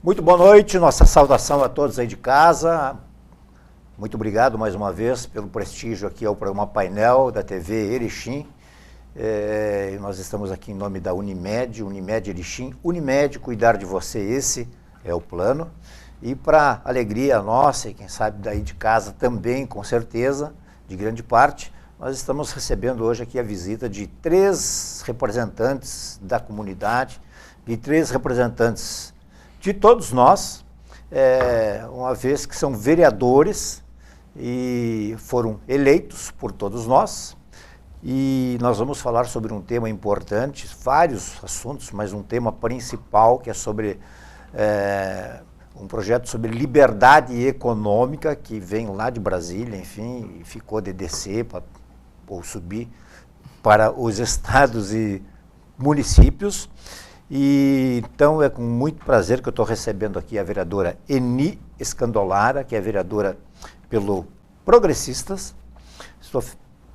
Muito boa noite, nossa saudação a todos aí de casa. Muito obrigado mais uma vez pelo prestígio aqui ao programa Painel da TV Erechim. Nós estamos aqui em nome da Unimed Erechim. Unimed, cuidar de você, esse é o plano. E para alegria nossa e quem sabe daí de casa também, com certeza, de grande parte, nós estamos recebendo hoje aqui a visita de 3 representantes da comunidade e 3 representantes de todos nós, uma vez que são vereadores e foram eleitos por todos nós. E nós vamos falar sobre um tema importante, vários assuntos, mas um tema principal que é sobre um projeto sobre liberdade econômica que vem lá de Brasília, enfim, e ficou de descer ou subir para os estados e municípios. E então é com muito prazer que eu estou recebendo aqui a vereadora Eni Scandolara, que é vereadora pelo Progressistas. Estou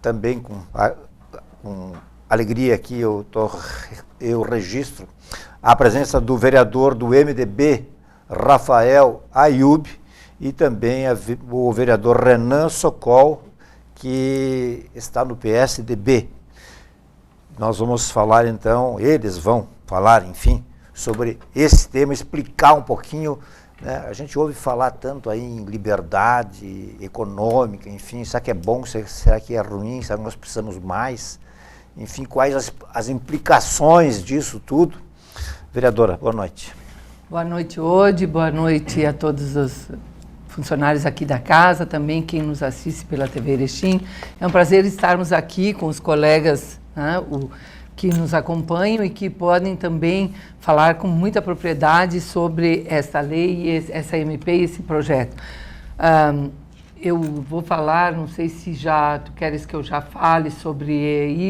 também com alegria aqui, eu registro a presença do vereador do MDB, Rafael Ayub, e também o vereador Renan Sokol, que está no PSDB. Nós vamos falar então, eles vão falar, enfim, sobre esse tema, explicar um pouquinho, né? A gente ouve falar tanto aí em liberdade econômica, enfim, será que é bom, será que é ruim, será que nós precisamos mais? Enfim, quais as implicações disso tudo? Vereadora, boa noite. Boa noite, Ode, boa noite a todos os funcionários aqui da casa, também quem nos assiste pela TV Erechim. É um prazer estarmos aqui com os colegas, né, que nos acompanham e que podem também falar com muita propriedade sobre essa lei, essa MP e esse projeto. Eu vou falar, não sei se tu queres que eu já fale sobre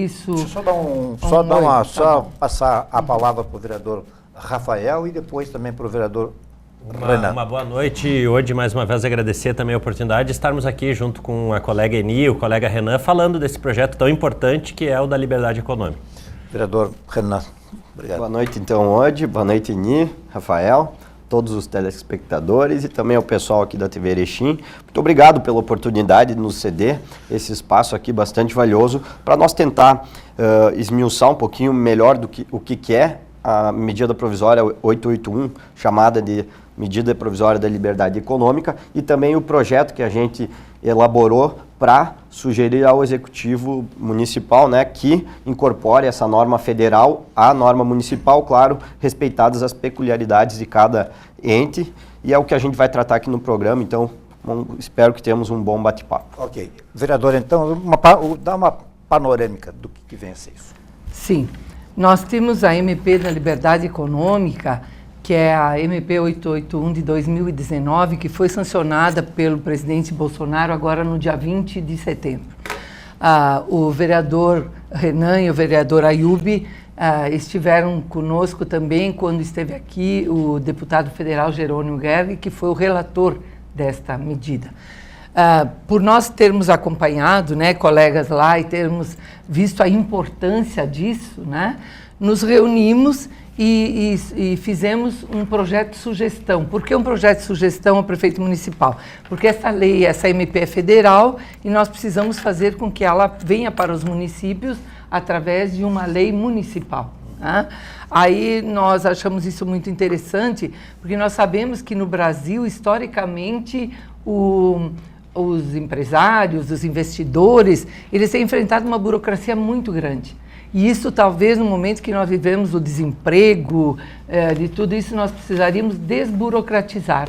isso. Deixa eu só passar a palavra para o vereador Rafael e depois também para o vereador Renan. Uma boa noite. Hoje, mais uma vez, agradecer também a oportunidade de estarmos aqui junto com a colega Eni e o colega Renan, falando desse projeto tão importante que é o da liberdade econômica. Vereador Renan, obrigado. Boa noite, então, Ode. Boa noite, Eni, Rafael, todos os telespectadores e também ao pessoal aqui da TV Erechim. Muito obrigado pela oportunidade de nos ceder esse espaço aqui bastante valioso para nós tentar esmiuçar um pouquinho melhor do que o que é a medida provisória 881, chamada de Medida Provisória da Liberdade Econômica, e também o projeto que a gente elaborou para sugerir ao Executivo Municipal, né, que incorpore essa norma federal à norma municipal, claro, respeitadas as peculiaridades de cada ente, e é o que a gente vai tratar aqui no programa, então espero que tenhamos um bom bate-papo. Ok. Vereador, então, dá uma panorâmica do que vem a ser isso. Sim. Nós temos a MP da Liberdade Econômica, que é a MP 881 de 2019, que foi sancionada pelo presidente Bolsonaro agora no dia 20 de setembro. O vereador Renan e o vereador Ayub estiveram conosco também quando esteve aqui o deputado federal Jerônimo Guerra, que foi o relator desta medida. Por nós termos acompanhado, né, colegas lá, e termos visto a importância disso, né, nos reunimos e fizemos um projeto de sugestão. Por que um projeto de sugestão ao prefeito municipal? Porque essa lei, essa MP é federal e nós precisamos fazer com que ela venha para os municípios através de uma lei municipal. Né? Aí nós achamos isso muito interessante, porque nós sabemos que no Brasil, historicamente, os empresários, os investidores, eles têm enfrentado uma burocracia muito grande. E isso talvez no momento que nós vivemos o desemprego, de tudo isso, nós precisaríamos desburocratizar.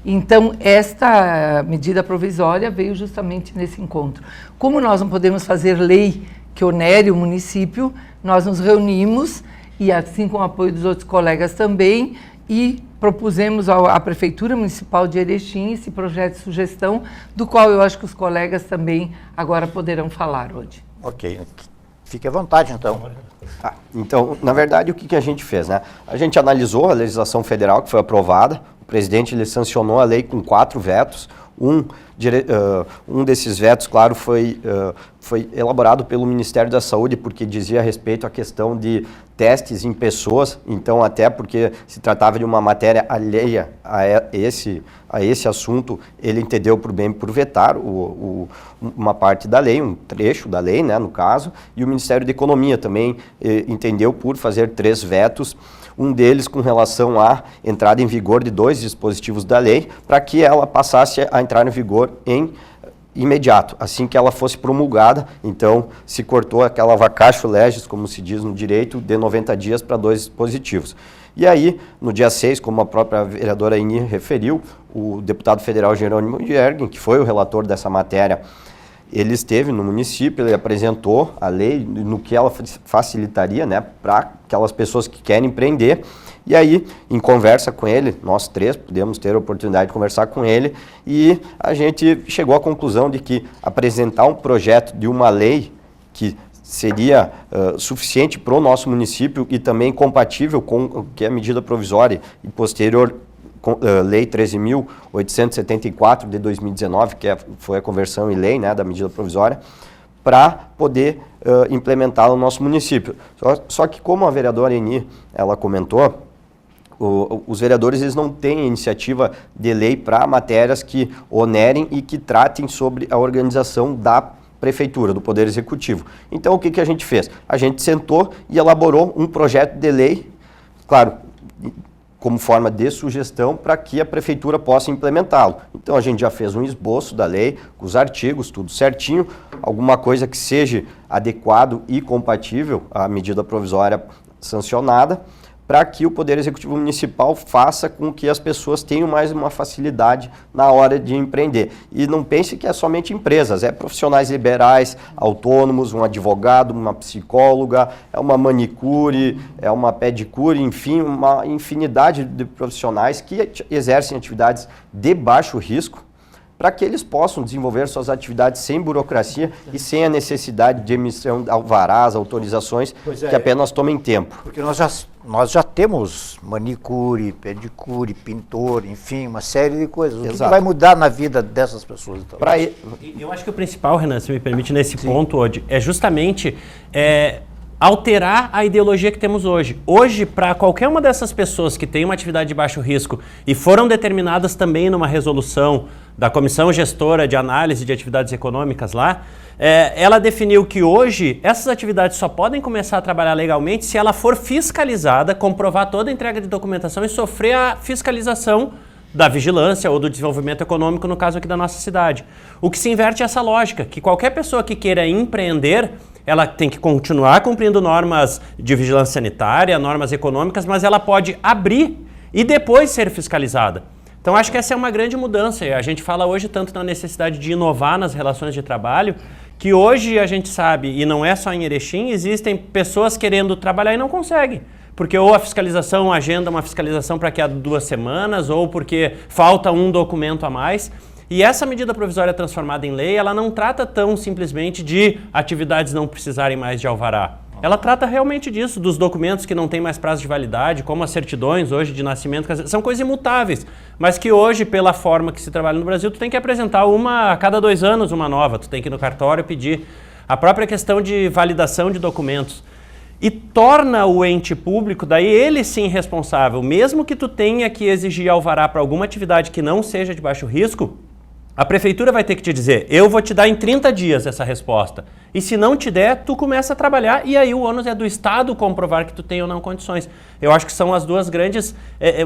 Então, esta medida provisória veio justamente nesse encontro. Como nós não podemos fazer lei que onere o município, nós nos reunimos, e assim com o apoio dos outros colegas também, e propusemos à Prefeitura Municipal de Erechim esse projeto de sugestão, do qual eu acho que os colegas também agora poderão falar hoje. Ok. Fique à vontade, então. Então, na verdade, o que a gente fez, né? A gente analisou a legislação federal que foi aprovada, o presidente ele sancionou a lei com 4 vetos. Um desses vetos, claro, foi elaborado pelo Ministério da Saúde, porque dizia a respeito à questão de testes em pessoas, então até porque se tratava de uma matéria alheia a esse assunto, ele entendeu por bem por vetar uma parte da lei, um trecho da lei, né, no caso, e o Ministério da Economia também entendeu por fazer 3 vetos, um deles com relação à entrada em vigor de 2 dispositivos da lei, para que ela passasse a entrar em vigor em imediato, assim que ela fosse promulgada. Então, se cortou aquela vacatio legis, como se diz no direito, de 90 dias para 2 dispositivos. E aí, no dia 6, como a própria vereadora Eni referiu, o deputado federal Jerônimo Yergin, que foi o relator dessa matéria, ele esteve no município, ele apresentou a lei no que ela facilitaria, né, para aquelas pessoas que querem empreender. E aí, em conversa com ele, nós 3 pudemos ter a oportunidade de conversar com ele e a gente chegou à conclusão de que apresentar um projeto de uma lei que seria suficiente para o nosso município e também compatível com o que é a medida provisória e posterior Lei 13.874 de 2019, que foi a conversão em lei, né, da medida provisória, para poder implementá-la no nosso município. Só que, como a vereadora Eni, ela comentou, os vereadores eles não têm iniciativa de lei para matérias que onerem e que tratem sobre a organização da prefeitura, do Poder Executivo. Então, o que a gente fez? A gente sentou e elaborou um projeto de lei, claro, como forma de sugestão para que a prefeitura possa implementá-lo. Então a gente já fez um esboço da lei, com os artigos, tudo certinho, alguma coisa que seja adequado e compatível à medida provisória sancionada, para que o Poder Executivo Municipal faça com que as pessoas tenham mais uma facilidade na hora de empreender. E não pense que é somente empresas, é profissionais liberais, autônomos, um advogado, uma psicóloga, é uma manicure, é uma pedicure, enfim, uma infinidade de profissionais que exercem atividades de baixo risco, para que eles possam desenvolver suas atividades sem burocracia e sem a necessidade de emissão de alvarás, autorizações, que apenas tomem tempo. Porque nós já temos manicure, pedicure, pintor, enfim, uma série de coisas. O que vai mudar na vida dessas pessoas? Então? Eu acho que o principal, Renan, se me permite, nesse ponto hoje, é justamente alterar a ideologia que temos hoje. Hoje, para qualquer uma dessas pessoas que tem uma atividade de baixo risco e foram determinadas também numa resolução da Comissão Gestora de Análise de Atividades Econômicas lá, ela definiu que hoje essas atividades só podem começar a trabalhar legalmente se ela for fiscalizada, comprovar toda a entrega de documentação e sofrer a fiscalização da vigilância ou do desenvolvimento econômico, no caso aqui da nossa cidade. O que se inverte é essa lógica, que qualquer pessoa que queira empreender, ela tem que continuar cumprindo normas de vigilância sanitária, normas econômicas, mas ela pode abrir e depois ser fiscalizada. Então acho que essa é uma grande mudança. A gente fala hoje tanto na necessidade de inovar nas relações de trabalho, que hoje a gente sabe, e não é só em Erechim, existem pessoas querendo trabalhar e não conseguem. Porque ou a fiscalização agenda uma fiscalização para que há 2 semanas, ou porque falta um documento a mais. E essa medida provisória transformada em lei, ela não trata tão simplesmente de atividades não precisarem mais de alvará. Ela trata realmente disso, dos documentos que não têm mais prazo de validade, como as certidões hoje de nascimento, são coisas imutáveis, mas que hoje, pela forma que se trabalha no Brasil, tu tem que apresentar uma a cada 2 anos, uma nova, tu tem que ir no cartório pedir. A própria questão de validação de documentos. E torna o ente público, daí ele sim responsável, mesmo que tu tenha que exigir alvará para alguma atividade que não seja de baixo risco, a prefeitura vai ter que te dizer, eu vou te dar em 30 dias essa resposta. E se não te der, tu começa a trabalhar e aí o ônus é do Estado comprovar que tu tem ou não condições. Eu acho que são as duas grandes,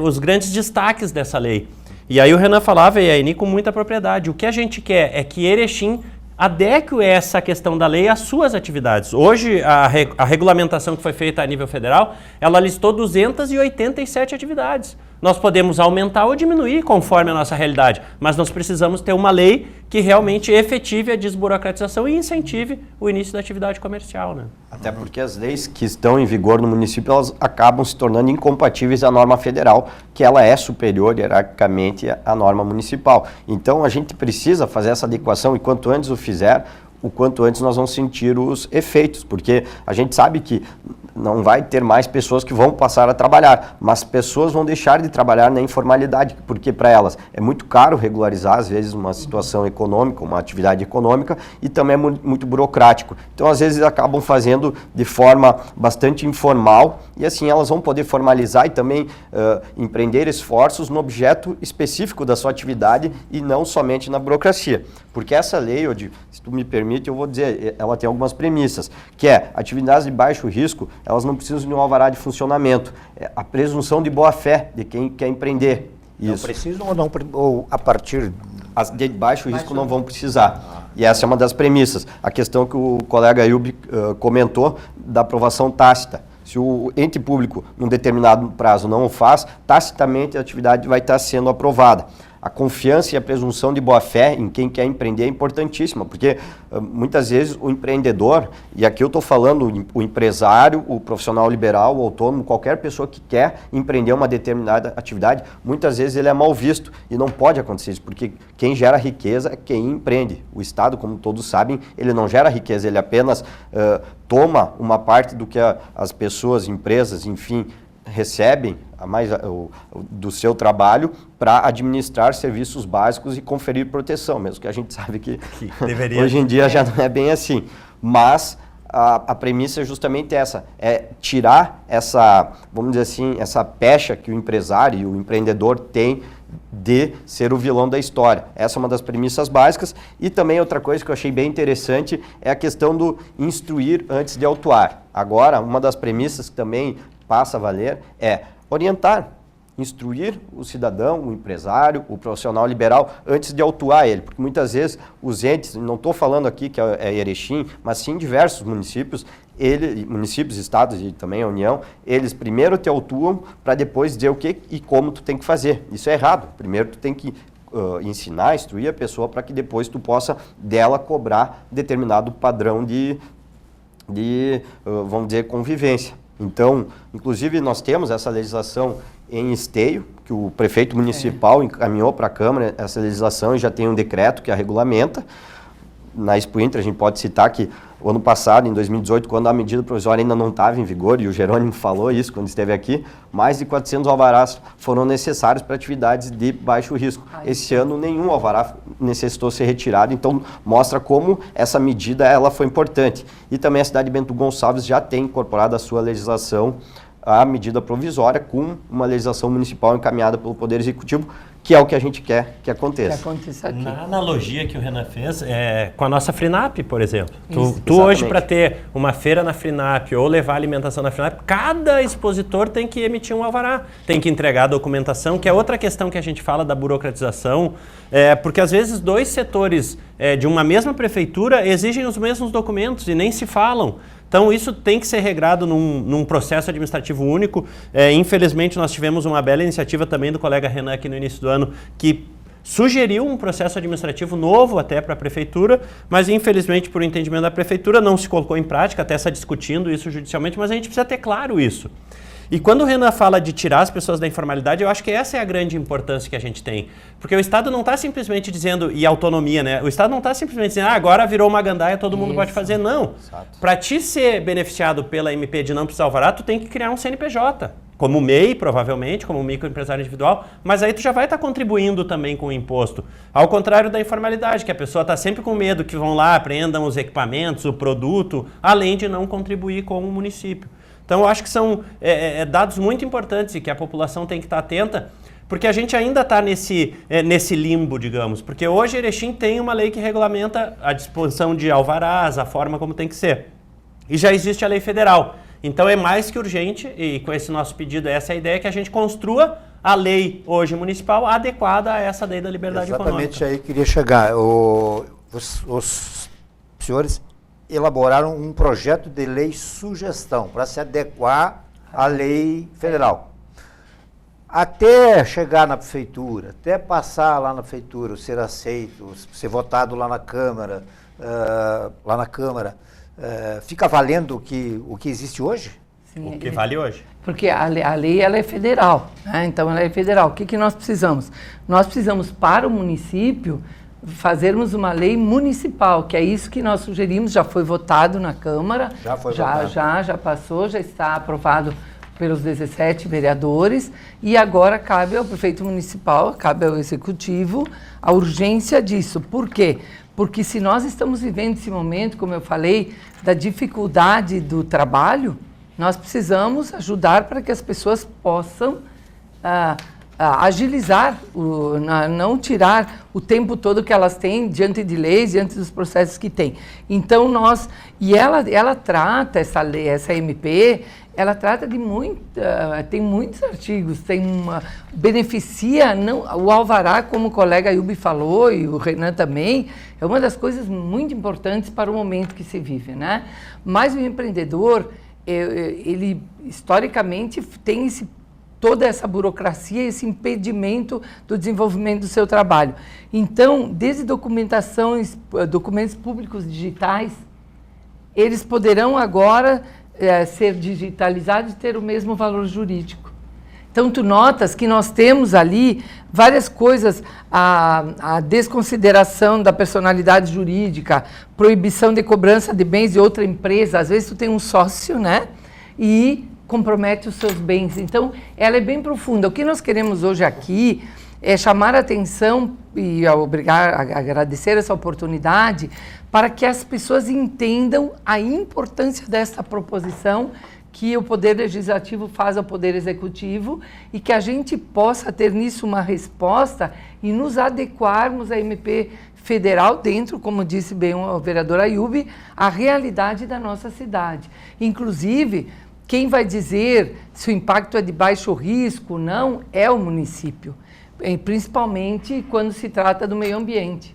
os grandes destaques dessa lei. E aí o Renan falava, e a Eni com muita propriedade, o que a gente quer é que Erechim adeque essa questão da lei às suas atividades. Hoje, a regulamentação que foi feita a nível federal, ela listou 287 atividades. Nós podemos aumentar ou diminuir conforme a nossa realidade, mas nós precisamos ter uma lei que realmente efetive a desburocratização e incentive o início da atividade comercial, né? Até porque as leis que estão em vigor no município, elas acabam se tornando incompatíveis à norma federal, que ela é superior hierarquicamente à norma municipal. Então, a gente precisa fazer essa adequação e quanto antes o fizer, o quanto antes nós vamos sentir os efeitos, porque a gente sabe que não vai ter mais pessoas que vão passar a trabalhar, mas pessoas vão deixar de trabalhar na informalidade, porque para elas é muito caro regularizar, às vezes, uma situação econômica, uma atividade econômica, e também é muito burocrático. Então, às vezes, acabam fazendo de forma bastante informal, e assim elas vão poder formalizar e também empreender esforços no objeto específico da sua atividade e não somente na burocracia. Porque essa lei, Odi, se tu me permite, eu vou dizer, ela tem algumas premissas, que é atividades de baixo risco, elas não precisam de um alvará de funcionamento. É a presunção de boa-fé de quem quer empreender. Isso. Não precisam ou não, ou a partir... As de baixo risco não vão precisar. E essa é uma das premissas. A questão que o colega Ayub comentou da aprovação tácita. Se o ente público, num determinado prazo, não o faz, tacitamente a atividade vai estar sendo aprovada. A confiança e a presunção de boa-fé em quem quer empreender é importantíssima, porque muitas vezes o empreendedor, e aqui eu estou falando o empresário, o profissional liberal, o autônomo, qualquer pessoa que quer empreender uma determinada atividade, muitas vezes ele é mal visto e não pode acontecer isso, porque quem gera riqueza é quem empreende. O Estado, como todos sabem, ele não gera riqueza, ele apenas toma uma parte do que as pessoas, empresas, enfim, recebem do seu trabalho para administrar serviços básicos e conferir proteção, mesmo que a gente sabe que deveria. Hoje em dia já não é bem assim. Mas a premissa é justamente essa, é tirar essa, vamos dizer assim, essa pecha que o empresário e o empreendedor tem de ser o vilão da história. Essa é uma das premissas básicas. E também outra coisa que eu achei bem interessante é a questão do instruir antes de autuar. Agora, uma das premissas que também passa a valer é orientar, instruir o cidadão, o empresário, o profissional liberal antes de autuar ele, porque muitas vezes os entes, não estou falando aqui que é Erechim, mas sim diversos municípios, municípios, estados e também a União, eles primeiro te autuam para depois dizer o que e como tu tem que fazer. Isso é errado. Primeiro tu tem que ensinar, instruir a pessoa para que depois tu possa dela cobrar determinado padrão de vamos dizer, convivência. Então, inclusive, nós temos essa legislação em esteio, que o prefeito municipal encaminhou para a Câmara essa legislação e já tem um decreto que a regulamenta. Na Expo Inter, a gente pode citar que o ano passado, em 2018, quando a medida provisória ainda não estava em vigor, e o Jerônimo falou isso quando esteve aqui, mais de 400 alvarás foram necessários para atividades de baixo risco. Esse ano, nenhum alvará necessitou ser retirado, então mostra como essa medida ela foi importante. E também a cidade de Bento Gonçalves já tem incorporado a sua legislação a medida provisória com uma legislação municipal encaminhada pelo Poder Executivo, que é o que a gente quer que aconteça. Que aconteça aqui. Na analogia que o Renan fez, com a nossa FRINAP, por exemplo. Tu hoje, para ter uma feira na FRINAP ou levar alimentação na FRINAP, cada expositor tem que emitir um alvará, tem que entregar a documentação, que é outra questão que a gente fala da burocratização, porque às vezes dois setores de uma mesma prefeitura exigem os mesmos documentos e nem se falam. Então, isso tem que ser regrado num processo administrativo único. Infelizmente, nós tivemos uma bela iniciativa também do colega Renan aqui no início do ano, que sugeriu um processo administrativo novo até para a prefeitura, mas infelizmente, por entendimento da prefeitura, não se colocou em prática, até está discutindo isso judicialmente, mas a gente precisa ter claro isso. E quando o Renan fala de tirar as pessoas da informalidade, eu acho que essa é a grande importância que a gente tem. Porque o Estado não está simplesmente dizendo, e autonomia, né? O Estado não está simplesmente dizendo, agora virou uma gandaia, todo mundo pode fazer. Não. Para te ser beneficiado pela MP de não precisar alvará, tu tem que criar um CNPJ. Como MEI, provavelmente, como microempresário individual, mas aí tu já vai estar contribuindo também com o imposto. Ao contrário da informalidade, que a pessoa está sempre com medo que vão lá, apreendam os equipamentos, o produto, além de não contribuir com o município. Então, eu acho que são dados muito importantes e que a população tem que estar atenta, porque a gente ainda está nesse limbo, digamos. Porque hoje Erechim tem uma lei que regulamenta a disposição de alvarás, a forma como tem que ser. E já existe a lei federal. Então, é mais que urgente, e com esse nosso pedido, essa é a ideia, que a gente construa a lei hoje municipal adequada a essa lei da liberdade econômica. Exatamente aí queria chegar. Os senhores elaboraram um projeto de lei sugestão para se adequar à lei federal. Até chegar na prefeitura, até passar lá na prefeitura, ser aceito, ser votado lá na Câmara, fica valendo o que existe hoje? Sim, o que vale hoje? Porque a lei ela é federal, né? Então ela é federal. O que nós precisamos? Nós precisamos para o município fazermos uma lei municipal, que é isso que nós sugerimos, já foi votado na Câmara. Já foi votado. Já passou, já está aprovado pelos 17 vereadores, e agora cabe ao prefeito municipal, cabe ao executivo, a urgência disso. Por quê? Porque se nós estamos vivendo esse momento, como eu falei, da dificuldade do trabalho, nós precisamos ajudar para que as pessoas possam agilizar, não tirar o tempo todo que elas têm diante de leis, diante dos processos que têm. Então ela trata essa lei, essa MP, ela trata de tem muitos artigos, beneficia o alvará, como o colega Ayub falou e o Renan também, é uma das coisas muito importantes para o momento que se vive, né? Mas o empreendedor, ele historicamente tem toda essa burocracia, esse impedimento do desenvolvimento do seu trabalho. Então, desde documentos públicos digitais, eles poderão agora ser digitalizados e ter o mesmo valor jurídico. Então, tu notas que nós temos ali várias coisas, a desconsideração da personalidade jurídica, proibição de cobrança de bens de outra empresa. Às vezes tu tem um sócio, né? E compromete os seus bens. Então, ela é bem profunda. O que nós queremos hoje aqui é chamar a atenção e agradecer essa oportunidade para que as pessoas entendam a importância dessa proposição que o Poder Legislativo faz ao Poder Executivo e que a gente possa ter nisso uma resposta e nos adequarmos à MP federal dentro, como disse bem o vereador Ayub, a realidade da nossa cidade. Inclusive, quem vai dizer se o impacto é de baixo risco ou não é o município, principalmente quando se trata do meio ambiente.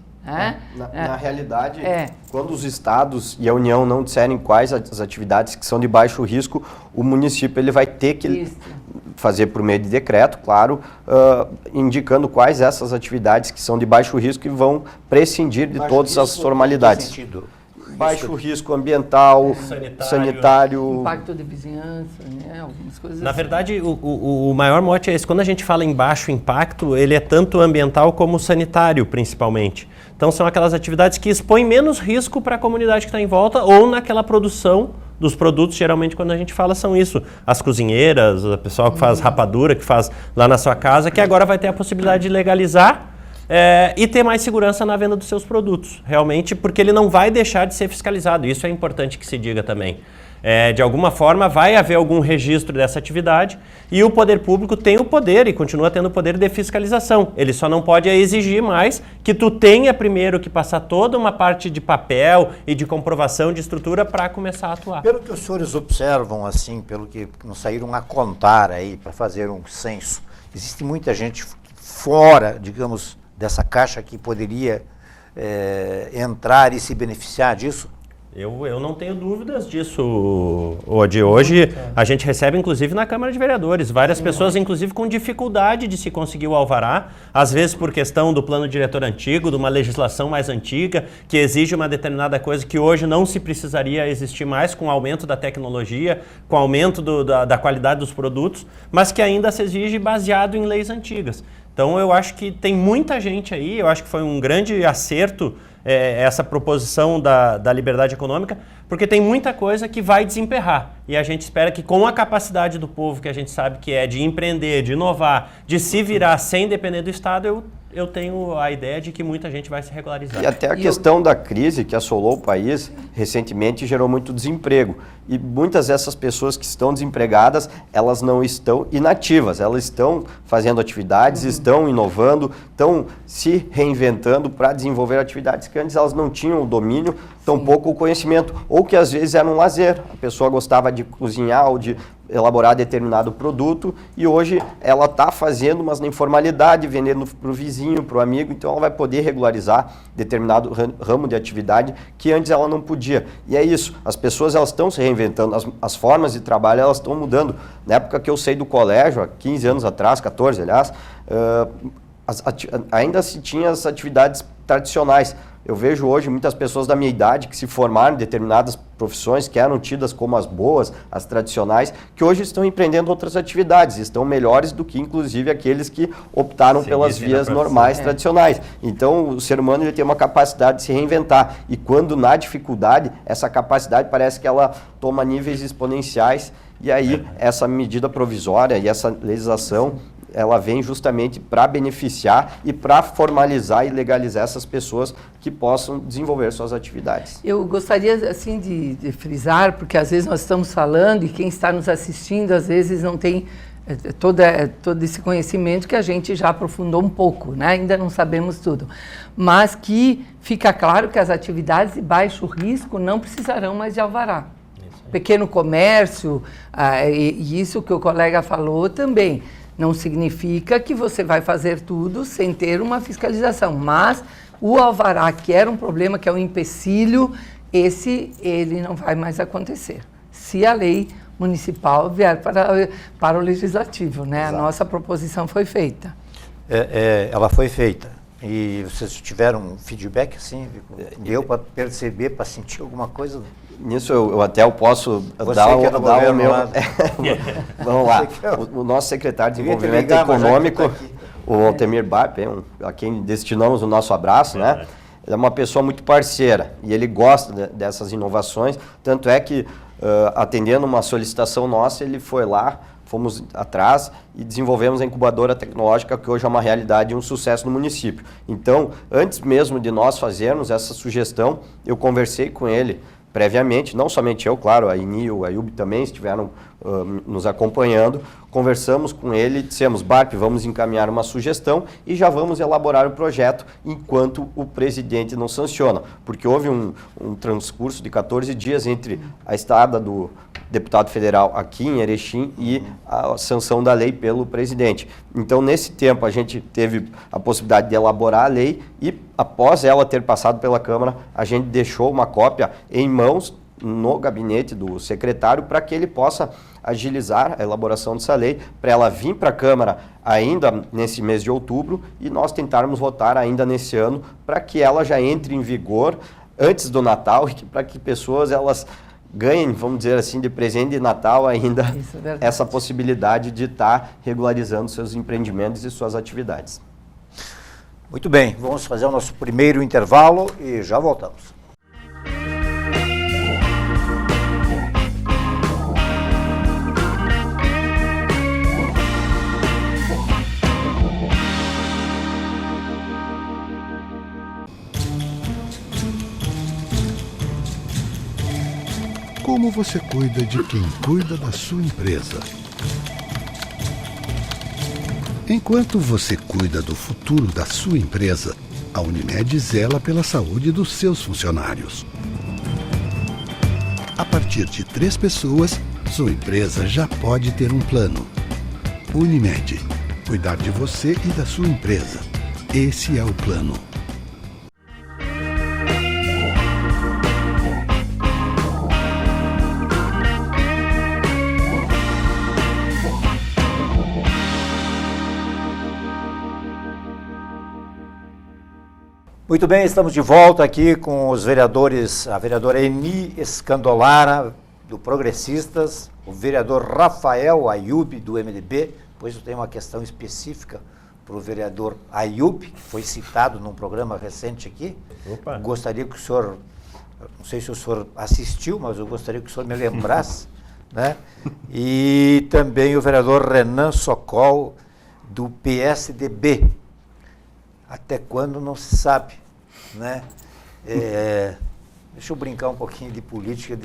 Na realidade, quando os estados e a União não disserem quais as atividades que são de baixo risco, o município ele vai ter que fazer por meio de decreto, claro, indicando quais essas atividades que são de baixo risco e vão prescindir de todas as formalidades. Baixo risco ambiental, sanitário. Impacto de vizinhança, né? Algumas coisas. Na verdade, o maior mote é esse. Quando a gente fala em baixo impacto, ele é tanto ambiental como sanitário, principalmente. Então, são aquelas atividades que expõem menos risco para a comunidade que está em volta ou naquela produção dos produtos. Geralmente, quando a gente fala, são isso. As cozinheiras, o pessoal que faz rapadura, que faz lá na sua casa, que agora vai ter a possibilidade de legalizar e ter mais segurança na venda dos seus produtos, realmente, porque ele não vai deixar de ser fiscalizado. Isso é importante que se diga também. De alguma forma, vai haver algum registro dessa atividade e o poder público tem o poder e continua tendo o poder de fiscalização. Ele só não pode exigir mais que tu tenha primeiro que passar toda uma parte de papel e de comprovação de estrutura para começar a atuar. Pelo que os senhores observam, assim, pelo que nos saíram a contar aí para fazer um censo, existe muita gente fora, digamos, dessa caixa que poderia entrar e se beneficiar disso? Eu não tenho dúvidas disso, Odi. Hoje a gente recebe, inclusive, na Câmara de Vereadores, várias pessoas, inclusive, com dificuldade de se conseguir o alvará, às vezes por questão do plano diretor antigo, de uma legislação mais antiga, que exige uma determinada coisa que hoje não se precisaria existir mais com o aumento da tecnologia, com o aumento da qualidade dos produtos, mas que ainda se exige baseado em leis antigas. Então, eu acho que tem muita gente aí, eu acho que foi um grande acerto essa proposição da liberdade econômica, porque tem muita coisa que vai desemperrar. E a gente espera que com a capacidade do povo, que a gente sabe que é de empreender, de inovar, de se virar sem depender do Estado, eu tenho a ideia de que muita gente vai se regularizar. E até a questão da crise que assolou o país recentemente gerou muito desemprego. E muitas dessas pessoas que estão desempregadas, elas não estão inativas, elas estão fazendo atividades, estão inovando, estão se reinventando para desenvolver atividades que antes elas não tinham o domínio, tampouco o conhecimento, ou que às vezes era um lazer. A pessoa gostava de cozinhar ou de elaborar determinado produto e hoje ela está fazendo, mas na informalidade, vendendo para o vizinho, para o amigo, então ela vai poder regularizar determinado ramo de atividade que antes ela não podia. E é isso, as pessoas elas estão se reinventando, as formas de trabalho elas estão mudando. Na época que eu saí do colégio, há 15 anos atrás, 14 aliás, ainda se tinha as atividades tradicionais. Eu vejo hoje muitas pessoas da minha idade que se formaram em determinadas profissões que eram tidas como as boas, as tradicionais, que hoje estão empreendendo outras atividades, estão melhores do que inclusive aqueles que optaram pelas vias normais, tradicionais. Então o ser humano ele tem uma capacidade de se reinventar e quando na dificuldade, essa capacidade parece que ela toma níveis exponenciais e aí essa medida provisória e essa legislação ela vem justamente para beneficiar e para formalizar e legalizar essas pessoas que possam desenvolver suas atividades. Eu gostaria, assim, de frisar, porque às vezes nós estamos falando e quem está nos assistindo, às vezes não tem todo esse conhecimento que a gente já aprofundou um pouco, né? Ainda não sabemos tudo. Mas que fica claro que as atividades de baixo risco não precisarão mais de alvará. Pequeno comércio, e isso que o colega falou também, não significa que você vai fazer tudo sem ter uma fiscalização, mas o alvará, que era um problema, que é um empecilho, ele não vai mais acontecer. Se a lei municipal vier para o legislativo, né? A nossa proposição foi feita. Ela foi feita. E vocês tiveram um feedback, assim? Deu para perceber, para sentir alguma coisa? Nisso eu posso dar o meu... Vamos lá. O nosso secretário de Desenvolvimento Econômico, o Altemir Barpe, a quem destinamos o nosso abraço, né? Ele é uma pessoa muito parceira e ele gosta dessas inovações, tanto é que, atendendo uma solicitação nossa, ele foi lá, fomos atrás e desenvolvemos a incubadora tecnológica, que hoje é uma realidade e um sucesso no município. Então, antes mesmo de nós fazermos essa sugestão, eu conversei com ele previamente, não somente eu, claro, a Ini e o Ayub também estiveram nos acompanhando, conversamos com ele e dissemos, Barpe, vamos encaminhar uma sugestão e já vamos elaborar o projeto enquanto o presidente não sanciona, porque houve um transcurso de 14 dias entre a estada do deputado federal aqui em Erechim e a sanção da lei pelo presidente. Então, nesse tempo, a gente teve a possibilidade de elaborar a lei e, após ela ter passado pela Câmara, a gente deixou uma cópia em mãos no gabinete do secretário para que ele possa agilizar a elaboração dessa lei, para ela vir para a Câmara ainda nesse mês de outubro e nós tentarmos votar ainda nesse ano para que ela já entre em vigor antes do Natal e para que pessoas elas ganhem, vamos dizer assim, de presente de Natal ainda essa possibilidade de estar regularizando seus empreendimentos e suas atividades. Muito bem, vamos fazer o nosso primeiro intervalo e já voltamos. Como você cuida de quem cuida da sua empresa? Enquanto você cuida do futuro da sua empresa, a Unimed zela pela saúde dos seus funcionários. A partir de 3 pessoas, sua empresa já pode ter um plano. Unimed. Cuidar de você e da sua empresa. Esse é o plano. Muito bem, estamos de volta aqui com os vereadores, a vereadora Eni Scandolara, do Progressistas, o vereador Rafael Ayub, do MDB, depois eu tenho uma questão específica para o vereador Ayub, que foi citado num programa recente aqui. Opa. Gostaria que o senhor, não sei se o senhor assistiu, mas eu gostaria que o senhor me lembrasse, né? E também o vereador Renan Sokol, do PSDB. Até quando não se sabe, né? Deixa eu brincar um pouquinho de política,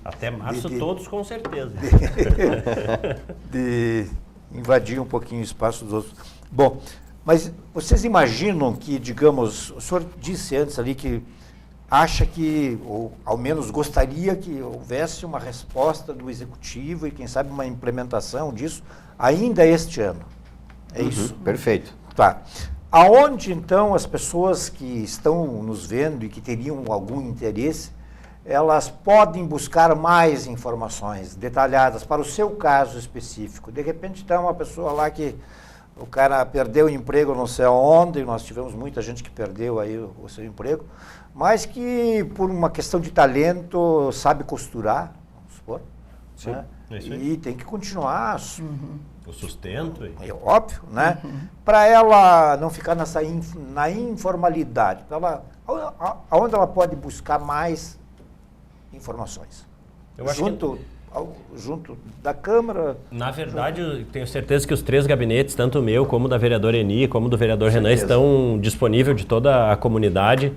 até março todos com certeza. De invadir um pouquinho o espaço dos outros. Bom, mas vocês imaginam que, digamos, o senhor disse antes ali que acha que, ou ao menos gostaria que houvesse uma resposta do Executivo e quem sabe uma implementação disso ainda este ano. É isso? Perfeito. Tá. Aonde, então, as pessoas que estão nos vendo e que teriam algum interesse, elas podem buscar mais informações detalhadas para o seu caso específico? De repente, está uma pessoa lá que o cara perdeu o emprego não sei aonde, nós tivemos muita gente que perdeu aí o seu emprego, mas que por uma questão de talento sabe costurar, vamos supor, né? É isso aí. E tem que continuar, O sustento. é óbvio, né? Para ela não ficar na informalidade, aonde ela pode buscar mais informações. Eu acho que... Junto da Câmara. Na verdade, eu tenho certeza que os 3 gabinetes, tanto o meu, como da vereadora Eni, como do vereador Renan, estão disponíveis de toda a comunidade.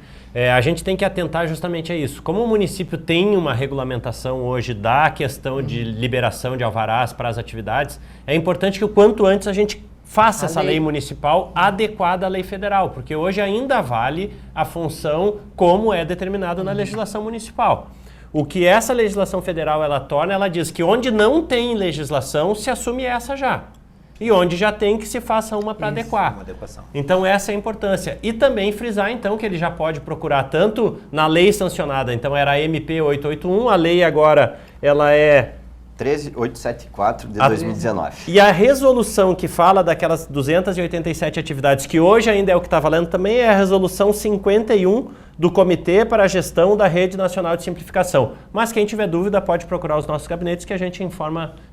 A gente tem que atentar justamente a isso. Como o município tem uma regulamentação hoje da questão de liberação de alvarás para as atividades, é importante que o quanto antes a gente faça essa lei municipal adequada à lei federal, porque hoje ainda vale a função como é determinado na legislação municipal. O que essa legislação federal ela torna, ela diz que onde não tem legislação, se assume essa já. E onde já tem, que se faça uma para adequar. Uma adequação. Então essa é a importância. E também frisar então que ele já pode procurar tanto na lei sancionada, então era a MP 881, a lei agora ela é 13874 de 2019. E a resolução que fala daquelas 287 atividades, que hoje ainda é o que está valendo, também é a resolução 51 do Comitê para a Gestão da Rede Nacional de Simplificação. Mas quem tiver dúvida pode procurar os nossos gabinetes, que a gente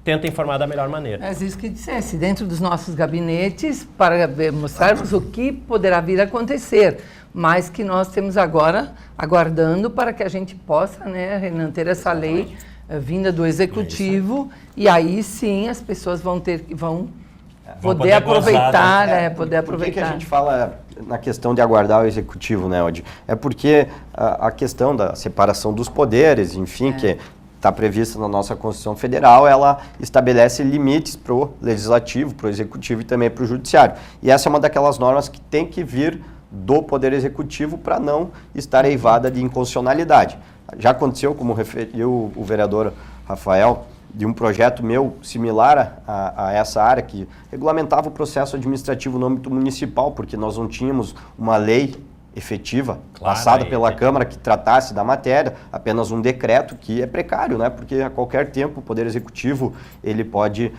tenta informar da melhor maneira. É isso que dissesse, dentro dos nossos gabinetes, para mostrarmos o que poderá vir a acontecer, mas que nós temos agora aguardando para que a gente possa, né, Renan, ter essa lei vinda do Executivo, e aí sim as pessoas vão poder aproveitar, poder aproveitar. Por que a gente fala na questão de aguardar o Executivo, né, Odi? É porque a questão da separação dos poderes, enfim, que está prevista na nossa Constituição Federal, ela estabelece limites para o Legislativo, para o Executivo e também para o Judiciário. E essa é uma daquelas normas que tem que vir do Poder Executivo para não estar eivada de inconstitucionalidade. Já aconteceu, como referiu o vereador Rafael, de um projeto meu similar a essa área, que regulamentava o processo administrativo no âmbito municipal, porque nós não tínhamos uma lei efetiva passada pela Câmara que tratasse da matéria, apenas um decreto que é precário, né? Porque a qualquer tempo o Poder Executivo ele pode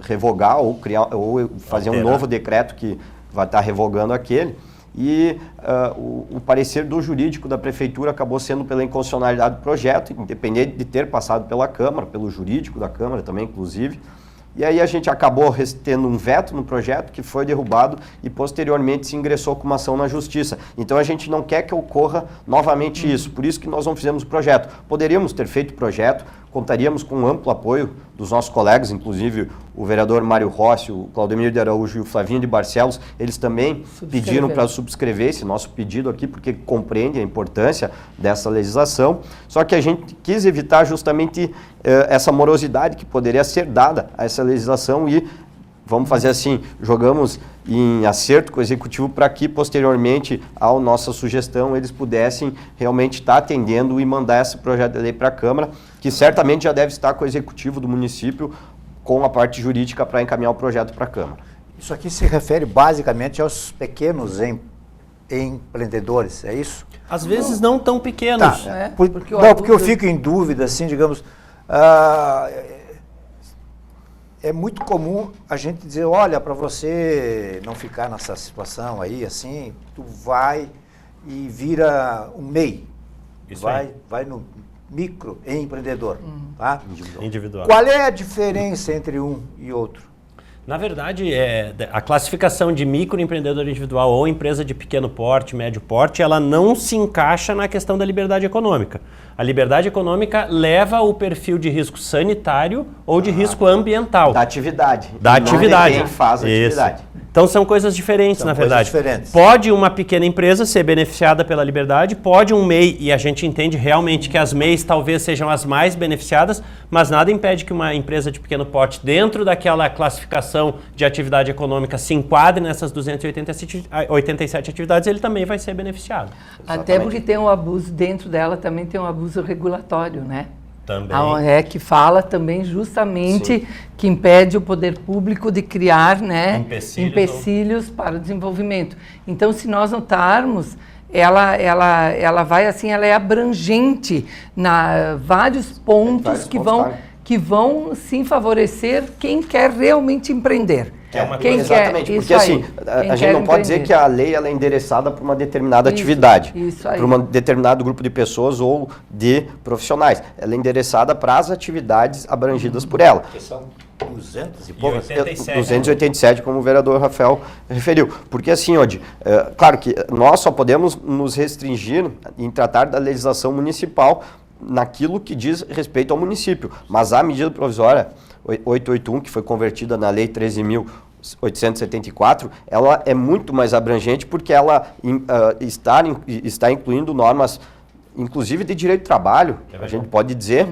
revogar ou criar ou fazer um novo decreto que vai estar revogando aquele. E o parecer do jurídico da Prefeitura acabou sendo pela inconstitucionalidade do projeto, independente de ter passado pela Câmara, pelo jurídico da Câmara também, inclusive. E aí a gente acabou tendo um veto no projeto que foi derrubado e posteriormente se ingressou com uma ação na Justiça. Então a gente não quer que ocorra novamente isso, por isso que nós não fizemos o projeto. Poderíamos ter feito o projeto, contaríamos com um amplo apoio dos nossos colegas, inclusive o vereador Mário Rossi, o Claudemir de Araújo e o Flavinho de Barcelos, eles também pediram para subscrever esse nosso pedido aqui, porque compreende a importância dessa legislação, só que a gente quis evitar justamente essa morosidade que poderia ser dada a essa legislação e, vamos fazer assim, jogamos em acerto com o Executivo para que, posteriormente, à nossa sugestão, eles pudessem realmente estar atendendo e mandar esse projeto de lei para a Câmara, que certamente já deve estar com o Executivo do município, com a parte jurídica para encaminhar o projeto para a Câmara. Isso aqui se refere basicamente aos pequenos empreendedores, é isso? Às vezes não tão pequenos. Tá. Porque eu fico em dúvida, assim, digamos, é muito comum a gente dizer, olha, para você não ficar nessa situação aí, assim, tu vai e vira um MEI, vai no microempreendedor, tá? Individual. Qual é a diferença entre um e outro? Na verdade, a classificação de microempreendedor individual ou empresa de pequeno porte, médio porte, ela não se encaixa na questão da liberdade econômica. A liberdade econômica leva o perfil de risco sanitário ou de risco ambiental. Da atividade. Da atividade. Quem faz a atividade. Então são coisas diferentes, na verdade. Pode uma pequena empresa ser beneficiada pela liberdade, pode um MEI, e a gente entende realmente que as MEIs talvez sejam as mais beneficiadas, mas nada impede que uma empresa de pequeno porte, dentro daquela classificação de atividade econômica, se enquadre nessas 287 atividades, ele também vai ser beneficiado. Até porque tem um abuso, dentro dela também tem um abuso regulatório, né? Também. Que fala também justamente que impede o poder público de criar, né, empecilhos para o desenvolvimento. Então, se nós notarmos, ela vai assim, ela é abrangente na vários pontos que vão sim favorecer quem quer realmente empreender. Que é uma Quem coisa... Exatamente, quer, porque isso assim, aí. a gente não pode dizer que a lei ela é endereçada para uma determinada atividade, para um determinado grupo de pessoas ou de profissionais. Ela é endereçada para as atividades abrangidas por ela. Que são 200 e E poucas. 87. 287, como o vereador Rafael referiu. Porque assim, Odi, claro que nós só podemos nos restringir em tratar da legislação municipal naquilo que diz respeito ao município. Mas a medida provisória 881, que foi convertida na Lei 13.874, ela é muito mais abrangente porque ela está incluindo normas, inclusive de direito do trabalho, a gente pode dizer,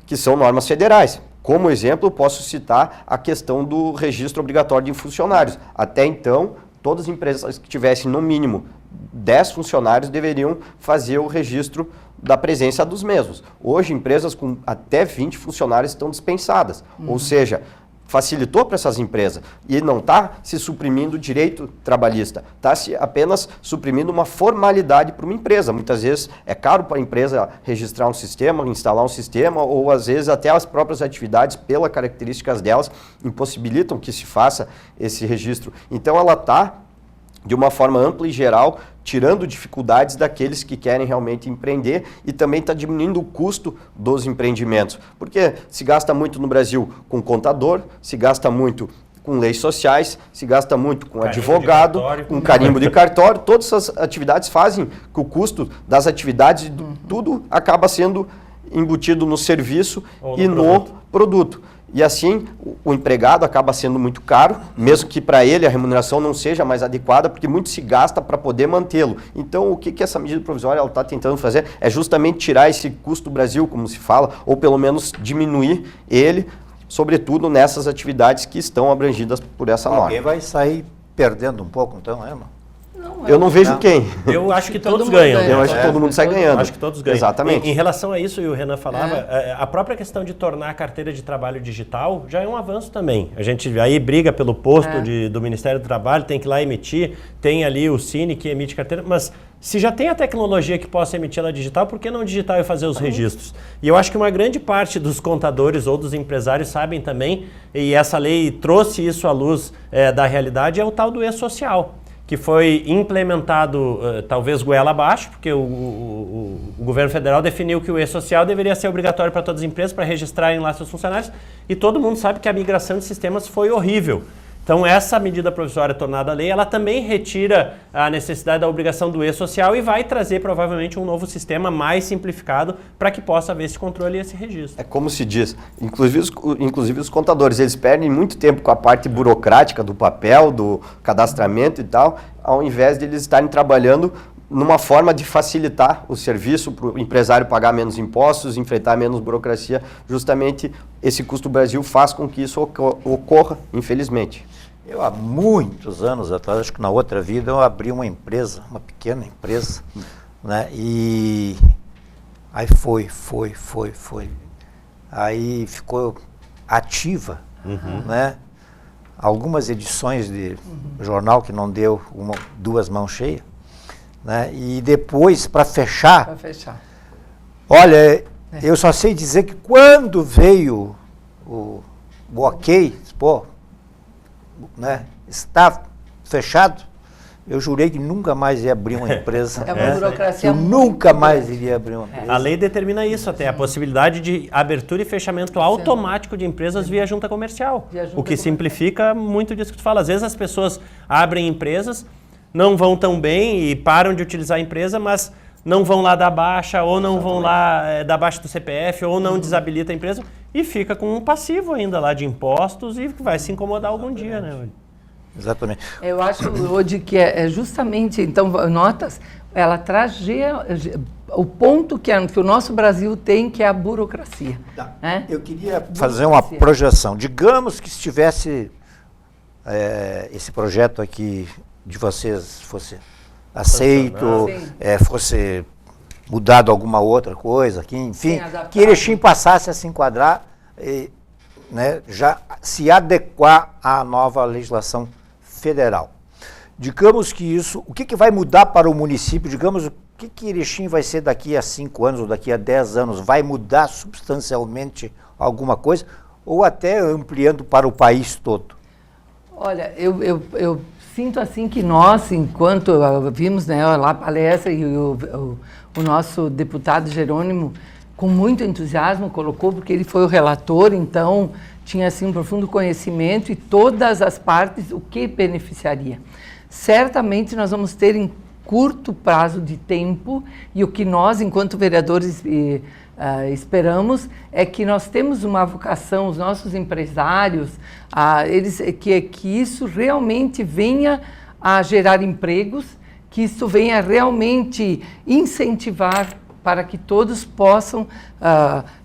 que são normas federais. Como exemplo, eu posso citar a questão do registro obrigatório de funcionários. Até então, todas as empresas que tivessem no mínimo 10 funcionários deveriam fazer o registro da presença dos mesmos. Hoje, empresas com até 20 funcionários estão dispensadas. Ou seja, facilitou para essas empresas e não está se suprimindo o direito trabalhista, está se apenas suprimindo uma formalidade para uma empresa. Muitas vezes é caro para a empresa registrar um sistema, instalar um sistema, ou às vezes até as próprias atividades, pelas características delas, impossibilitam que se faça esse registro. Então ela está, de uma forma ampla e geral, tirando dificuldades daqueles que querem realmente empreender e também está diminuindo o custo dos empreendimentos. Porque se gasta muito no Brasil com contador, se gasta muito com leis sociais, se gasta muito com advogado, com carimbo de cartório. Todas essas atividades fazem que o custo das atividades, tudo acaba sendo embutido no serviço e no produto. E assim, o empregado acaba sendo muito caro, mesmo que para ele a remuneração não seja mais adequada, porque muito se gasta para poder mantê-lo. Então, o que essa medida provisória está tentando fazer é justamente tirar esse custo do Brasil, como se fala, ou pelo menos diminuir ele, sobretudo nessas atividades que estão abrangidas por essa norma. Alguém vai sair perdendo um pouco, então, é, mano? Eu não vejo quem. Eu acho que todos mundo ganham. ganha. Eu acho que todo mundo sai ganhando. Acho que todos ganham. Exatamente. Em relação a isso, e o Renan falava, a própria questão de tornar a carteira de trabalho digital já é um avanço também. A gente aí briga pelo posto do Ministério do Trabalho, tem que ir lá emitir, tem ali o Cine que emite carteira, mas se já tem a tecnologia que possa emitir ela digital, por que não digital e fazer os registros? E eu acho que uma grande parte dos contadores ou dos empresários sabem também, e essa lei trouxe isso à luz da realidade, é o tal do e-social, que foi implementado, talvez goela abaixo, porque o governo federal definiu que o e-social deveria ser obrigatório para todas as empresas para registrarem lá seus funcionários, e todo mundo sabe que a migração de sistemas foi horrível. Então, essa medida provisória tornada lei, ela também retira a necessidade da obrigação do e-social e vai trazer, provavelmente, um novo sistema mais simplificado para que possa haver esse controle e esse registro. É como se diz, inclusive os contadores, eles perdem muito tempo com a parte burocrática do papel, do cadastramento e tal, ao invés de eles estarem trabalhando numa forma de facilitar o serviço para o empresário pagar menos impostos, enfrentar menos burocracia. Justamente esse custo do Brasil faz com que isso ocorra, infelizmente. Eu, há muitos anos atrás, acho que na outra vida, eu abri uma empresa, uma pequena empresa, né? E aí foi. Aí ficou ativa, né? Algumas edições de jornal que não deu duas mãos cheias, né? E depois, para fechar, olha, eu só sei dizer que quando veio o ok, pô, né, está fechado, eu jurei que nunca mais ia abrir uma empresa. É uma burocracia. Eu nunca mais iria abrir uma empresa. A lei determina isso até, a possibilidade de abertura e fechamento automático de empresas via junta comercial. O que simplifica muito disso que tu fala. Às vezes as pessoas abrem empresas, não vão tão bem e param de utilizar a empresa, mas não vão lá dar baixa, ou não vão lá dar baixa do CPF, ou não desabilita a empresa, e fica com um passivo ainda lá de impostos e vai se incomodar algum dia, né? Exatamente. Eu acho, Odi, que é justamente, então, notas, ela traz o ponto que o nosso Brasil tem, que é a burocracia. Né? Eu queria fazer uma projeção. Digamos que estivesse esse projeto aqui de vocês fosse aceito, fosse mudado alguma outra coisa, que, enfim, que Erechim passasse a se enquadrar, né, já se adequar à nova legislação federal. Digamos que isso, o que vai mudar para o município, digamos, o que Erechim vai ser daqui a 5 anos ou daqui a 10 anos? Vai mudar substancialmente alguma coisa ou até ampliando para o país todo? Olha, eu sinto assim que nós, enquanto vimos, né, lá a palestra e o nosso deputado Jerônimo, com muito entusiasmo, colocou, porque ele foi o relator, então tinha assim um profundo conhecimento e todas as partes, o que beneficiaria. Certamente nós vamos ter em curto prazo de tempo, e o que nós, enquanto vereadores, esperamos é que nós temos uma vocação, os nossos empresários, que isso realmente venha a gerar empregos, que isso venha realmente incentivar para que todos possam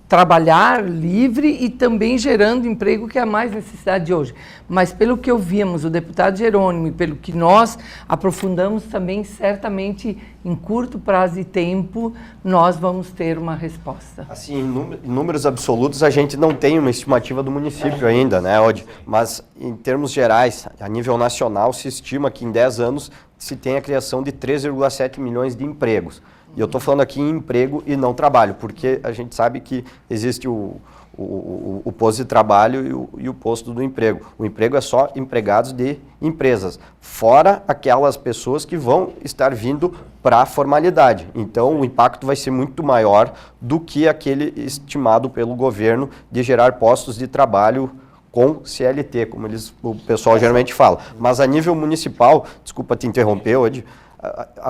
trabalhar livre e também gerando emprego, que é a mais necessidade de hoje. Mas pelo que ouvíamos o deputado Jerônimo e pelo que nós aprofundamos também, certamente em curto prazo de tempo nós vamos ter uma resposta. Assim, em números absolutos a gente não tem uma estimativa do município ainda, né, Odi? Mas em termos gerais, a nível nacional, se estima que em 10 anos se tem a criação de 3,7 milhões de empregos. E eu estou falando aqui em emprego e não trabalho, porque a gente sabe que existe o posto de trabalho e o posto do emprego. O emprego é só empregados de empresas, fora aquelas pessoas que vão estar vindo para a formalidade. Então, o impacto vai ser muito maior do que aquele estimado pelo governo de gerar postos de trabalho com CLT, como o pessoal geralmente fala. Mas a nível municipal, desculpa te interromper, Odi,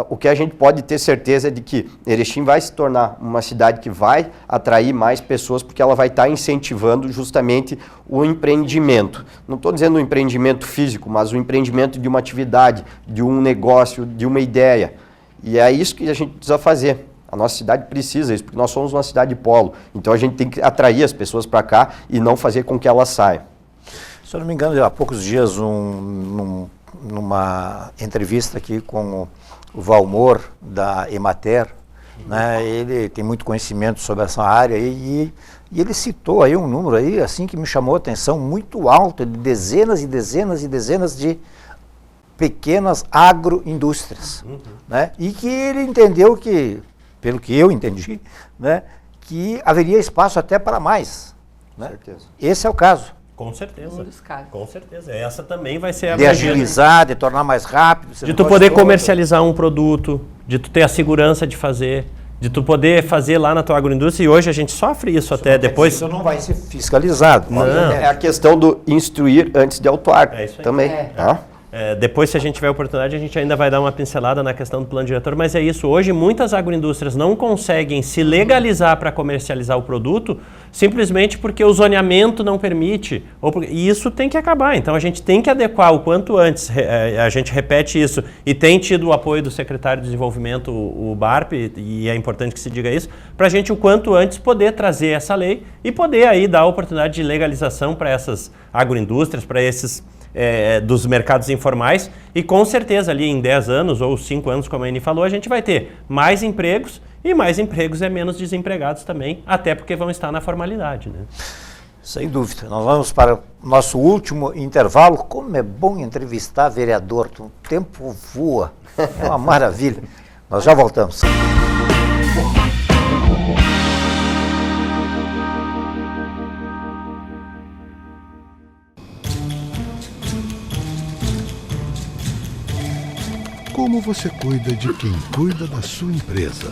o que a gente pode ter certeza é de que Erechim vai se tornar uma cidade que vai atrair mais pessoas, porque ela vai estar incentivando justamente o empreendimento. Não estou dizendo o empreendimento físico, mas o empreendimento de uma atividade, de um negócio, de uma ideia. E é isso que a gente precisa fazer. A nossa cidade precisa isso, porque nós somos uma cidade polo. Então a gente tem que atrair as pessoas para cá e não fazer com que elas saiam. Se eu não me engano, há poucos dias, numa entrevista aqui com o Valmor, da Emater, né, ele tem muito conhecimento sobre essa área e ele citou aí um número aí, assim, que me chamou a atenção, muito alto, de dezenas e dezenas e dezenas de pequenas agroindústrias, né, e que ele entendeu que, pelo que eu entendi, né, que haveria espaço até para mais, né? Certeza. Esse é o caso. Com certeza. Um dos casos. Com certeza. Essa também vai ser a De agilizar, de tornar mais rápido. de tu poder comercializar um produto, de tu ter a segurança de fazer, de tu poder fazer lá na tua agroindústria, e hoje a gente sofre isso até depois. Isso não vai ser fiscalizado. Não. É a questão do instruir antes de autuar É isso aí. também. Tá? Depois, se a gente tiver oportunidade, a gente ainda vai dar uma pincelada na questão do plano diretor, mas é isso. Hoje, muitas agroindústrias não conseguem se legalizar para comercializar o produto simplesmente porque o zoneamento não permite. E isso tem que acabar. Então, a gente tem que adequar o quanto antes. A gente repete isso e tem tido o apoio do secretário de Desenvolvimento, o BARP, e é importante que se diga isso, para a gente, o quanto antes, poder trazer essa lei e poder aí dar a oportunidade de legalização para essas agroindústrias, para esses dos mercados informais, e com certeza ali em 10 anos ou 5 anos, como a Eni falou, a gente vai ter mais empregos, e mais empregos é menos desempregados também, até porque vão estar na formalidade, né? Sem dúvida. Nós vamos para o nosso último intervalo. Como é bom entrevistar vereador, o tempo voa, é uma maravilha. Nós já voltamos. Como você cuida de quem cuida da sua empresa?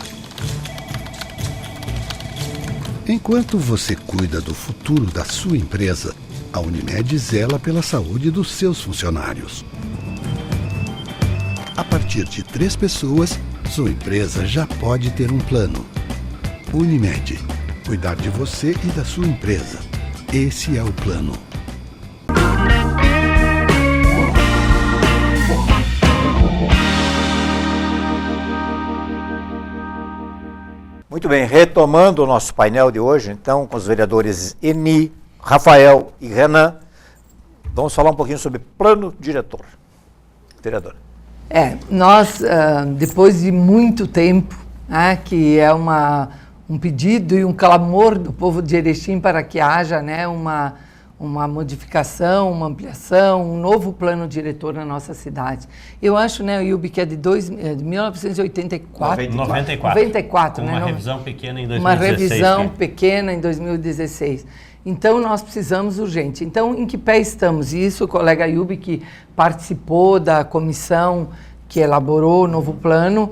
Enquanto você cuida do futuro da sua empresa, a Unimed zela pela saúde dos seus funcionários. A partir de 3 pessoas, sua empresa já pode ter um plano. Unimed. Cuidar de você e da sua empresa. Esse é o plano. Muito bem, retomando o nosso painel de hoje, então, com os vereadores Eni, Rafael e Renan, vamos falar um pouquinho sobre plano diretor. Vereadora. Nós, depois de muito tempo, né, que é um pedido e um clamor do povo de Erechim para que haja, né, uma modificação, uma ampliação, um novo plano diretor na nossa cidade. Eu acho, né, Yubi, que é de 1984. 94. Com né? Uma revisão pequena em 2016. Uma revisão pequena em 2016. Então, nós precisamos urgente. Então, em que pé estamos? E isso o colega Ayub, que participou da comissão que elaborou o novo plano,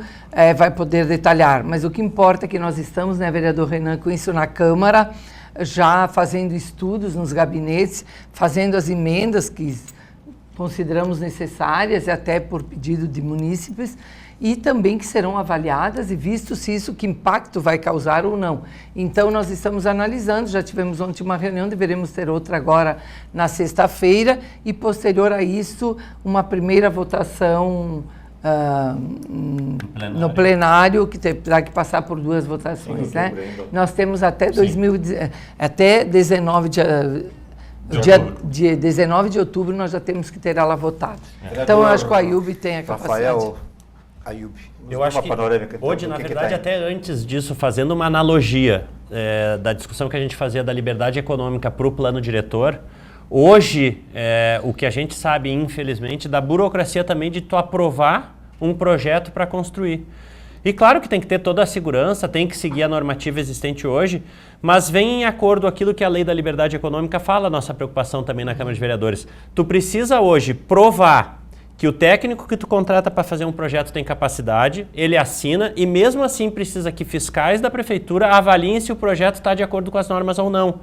vai poder detalhar. Mas o que importa é que nós estamos, né, vereador Renan, com isso na Câmara, já fazendo estudos nos gabinetes, fazendo as emendas que consideramos necessárias, até por pedido de munícipes, e também que serão avaliadas e visto se isso, que impacto vai causar ou não. Então, nós estamos analisando, já tivemos ontem uma reunião, deveremos ter outra agora na sexta-feira, e posterior a isso, uma primeira votação no plenário, que terá que passar por 2 votações. Né? Nós temos até 19 dia 19 de outubro nós já temos que ter ela votada. Então, eu acho que o Ayub tem a capacidade. Rafael, Ayub, eu acho que hoje, na verdade, até antes disso, fazendo uma analogia da discussão que a gente fazia da liberdade econômica para o plano diretor, hoje, o que a gente sabe, infelizmente, da burocracia também de tu aprovar um projeto para construir. E claro que tem que ter toda a segurança, tem que seguir a normativa existente hoje, mas vem em acordo aquilo que a Lei da Liberdade Econômica fala, a nossa preocupação também na Câmara de Vereadores. Tu precisa hoje provar que o técnico que tu contrata para fazer um projeto tem capacidade, ele assina, e mesmo assim precisa que fiscais da prefeitura avaliem se o projeto está de acordo com as normas ou não.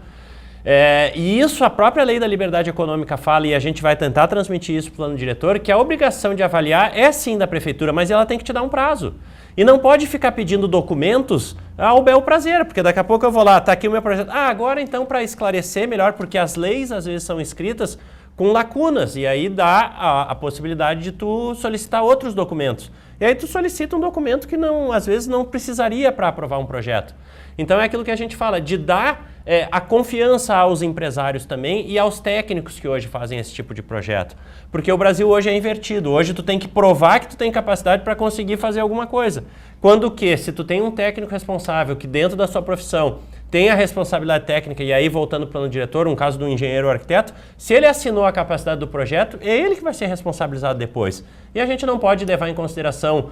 E isso a própria Lei da Liberdade Econômica fala, e a gente vai tentar transmitir isso para o plano diretor, que a obrigação de avaliar é sim da prefeitura, mas ela tem que te dar um prazo. E não pode ficar pedindo documentos ao bel prazer, porque daqui a pouco eu vou lá, tá aqui o meu projeto. Agora então, para esclarecer melhor, porque as leis às vezes são escritas com lacunas, e aí dá a possibilidade de tu solicitar outros documentos. E aí tu solicita um documento que não, às vezes não precisaria para aprovar um projeto. Então é aquilo que a gente fala, de dar a confiança aos empresários também e aos técnicos que hoje fazem esse tipo de projeto. Porque o Brasil hoje é invertido, hoje tu tem que provar que tu tem capacidade para conseguir fazer alguma coisa. Quando que, se tu tem um técnico responsável que dentro da sua profissão tem a responsabilidade técnica, e aí voltando para o plano diretor, um caso do engenheiro ou arquiteto, se ele assinou a capacidade do projeto, é ele que vai ser responsabilizado depois. E a gente não pode levar em consideração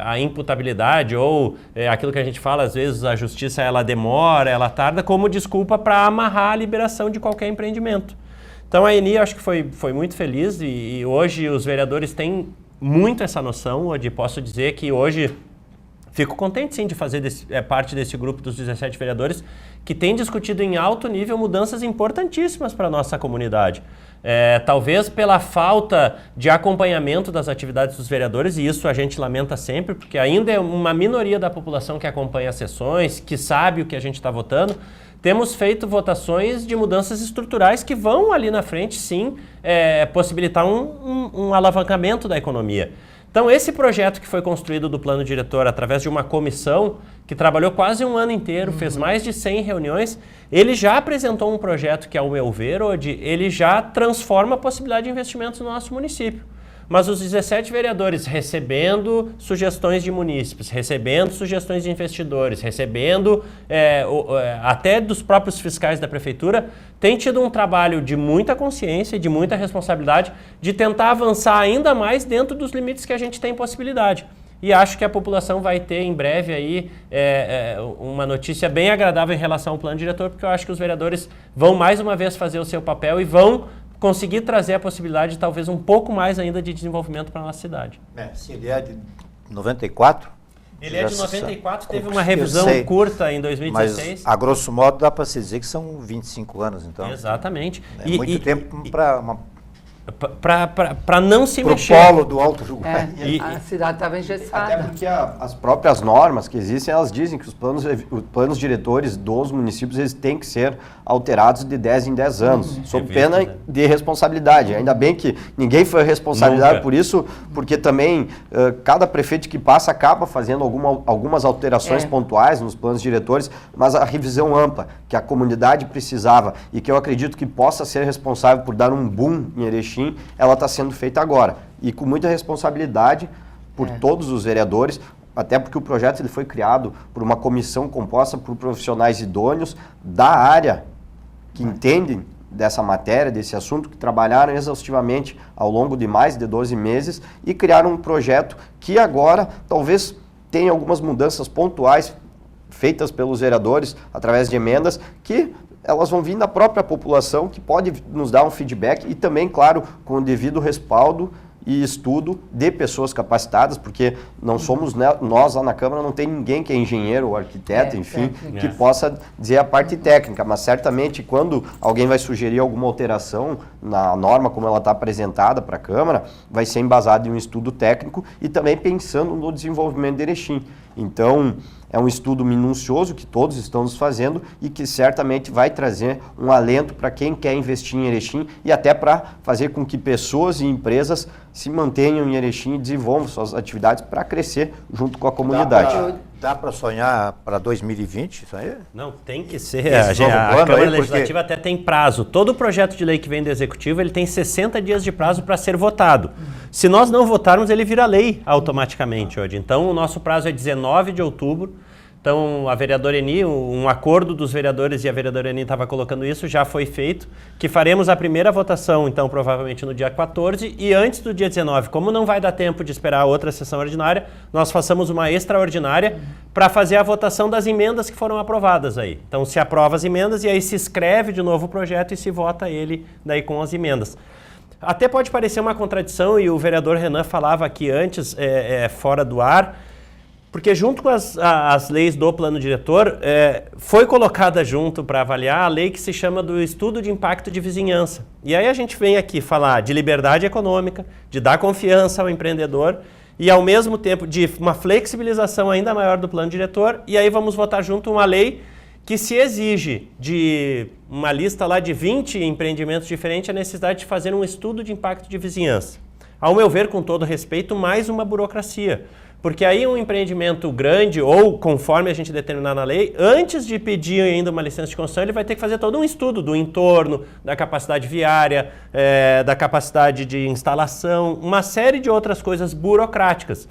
a imputabilidade ou aquilo que a gente fala, às vezes a justiça ela demora, ela tarda, como desculpa para amarrar a liberação de qualquer empreendimento. Então a ENI acho que foi muito feliz e hoje os vereadores têm muito essa noção, onde posso dizer que hoje fico contente sim de fazer parte desse grupo dos 17 vereadores que tem discutido em alto nível mudanças importantíssimas para a nossa comunidade. Talvez pela falta de acompanhamento das atividades dos vereadores, e isso a gente lamenta sempre, porque ainda é uma minoria da população que acompanha as sessões, que sabe o que a gente está votando. Temos feito votações de mudanças estruturais que vão ali na frente, sim, possibilitar um alavancamento da economia. Então, esse projeto que foi construído do plano diretor através de uma comissão que trabalhou quase um ano inteiro, fez mais de 100 reuniões, ele já apresentou um projeto que, ao meu ver, onde ele já transforma a possibilidade de investimentos no nosso município. Mas os 17 vereadores recebendo sugestões de munícipes, recebendo sugestões de investidores, recebendo até dos próprios fiscais da prefeitura, têm tido um trabalho de muita consciência e de muita responsabilidade de tentar avançar ainda mais dentro dos limites que a gente tem possibilidade. E acho que a população vai ter em breve aí uma notícia bem agradável em relação ao plano diretor, porque eu acho que os vereadores vão mais uma vez fazer o seu papel e vão conseguir trazer a possibilidade de talvez um pouco mais ainda de desenvolvimento para a nossa cidade. Sim, ele é de 94? Ele é de 94, teve uma revisão curta em 2016. Mas, a grosso modo, dá para se dizer que são 25 anos, então. Exatamente. É muito tempo para não se mexer. Para o polo do Alto Uruguai. A cidade estava engessada. Até porque as próprias normas que existem, elas dizem que os planos diretores dos municípios eles têm que ser alterados de 10 em 10 anos, sob pena de responsabilidade. Ainda bem que ninguém foi responsabilizado por isso, porque também cada prefeito que passa acaba fazendo algumas alterações pontuais nos planos diretores, mas a revisão ampla que a comunidade precisava e que eu acredito que possa ser responsável por dar um boom em Erechim, ela está sendo feita agora. E com muita responsabilidade por todos os vereadores, até porque o projeto ele foi criado por uma comissão composta por profissionais idôneos da área que entendem dessa matéria, desse assunto, que trabalharam exaustivamente ao longo de mais de 12 meses e criaram um projeto que agora talvez tenha algumas mudanças pontuais feitas pelos vereadores através de emendas que elas vão vir da própria população, que pode nos dar um feedback e também, claro, com o devido respaldo e estudo de pessoas capacitadas, porque não somos nós lá na Câmara, não tem ninguém que é engenheiro ou arquiteto, enfim, que possa dizer a parte técnica, mas certamente quando alguém vai sugerir alguma alteração na norma como ela está apresentada para a Câmara, vai ser embasado em um estudo técnico e também pensando no desenvolvimento de Erechim. Então, é um estudo minucioso que todos estamos fazendo e que certamente vai trazer um alento para quem quer investir em Erechim e até para fazer com que pessoas e empresas se mantenham em Erechim e desenvolvam suas atividades para crescer junto com a comunidade. Dá para sonhar para 2020 isso aí? Não, tem que ser. A Câmara Legislativa até tem prazo. Todo projeto de lei que vem do Executivo, ele tem 60 dias de prazo para ser votado. Se nós não votarmos, ele vira lei automaticamente hoje. Então, o nosso prazo é 19 de outubro. Então, a vereadora Eni, um acordo dos vereadores e a vereadora Eni estava colocando isso, já foi feito, que faremos a primeira votação, então, provavelmente no dia 14, e antes do dia 19, como não vai dar tempo de esperar a outra sessão ordinária, nós façamos uma extraordinária para fazer a votação das emendas que foram aprovadas aí. Então, se aprova as emendas e aí se escreve de novo o projeto e se vota ele daí com as emendas. Até pode parecer uma contradição, e o vereador Renan falava aqui antes, fora do ar, porque junto com as leis do plano diretor, foi colocada junto para avaliar a lei que se chama do estudo de impacto de vizinhança. E aí a gente vem aqui falar de liberdade econômica, de dar confiança ao empreendedor e ao mesmo tempo de uma flexibilização ainda maior do plano diretor, e aí vamos votar junto uma lei que se exige de uma lista lá de 20 empreendimentos diferentes a necessidade de fazer um estudo de impacto de vizinhança. Ao meu ver, com todo respeito, mais uma burocracia. Porque aí um empreendimento grande, ou conforme a gente determinar na lei, antes de pedir ainda uma licença de construção, ele vai ter que fazer todo um estudo do entorno, da capacidade viária, da capacidade de instalação, uma série de outras coisas burocráticas.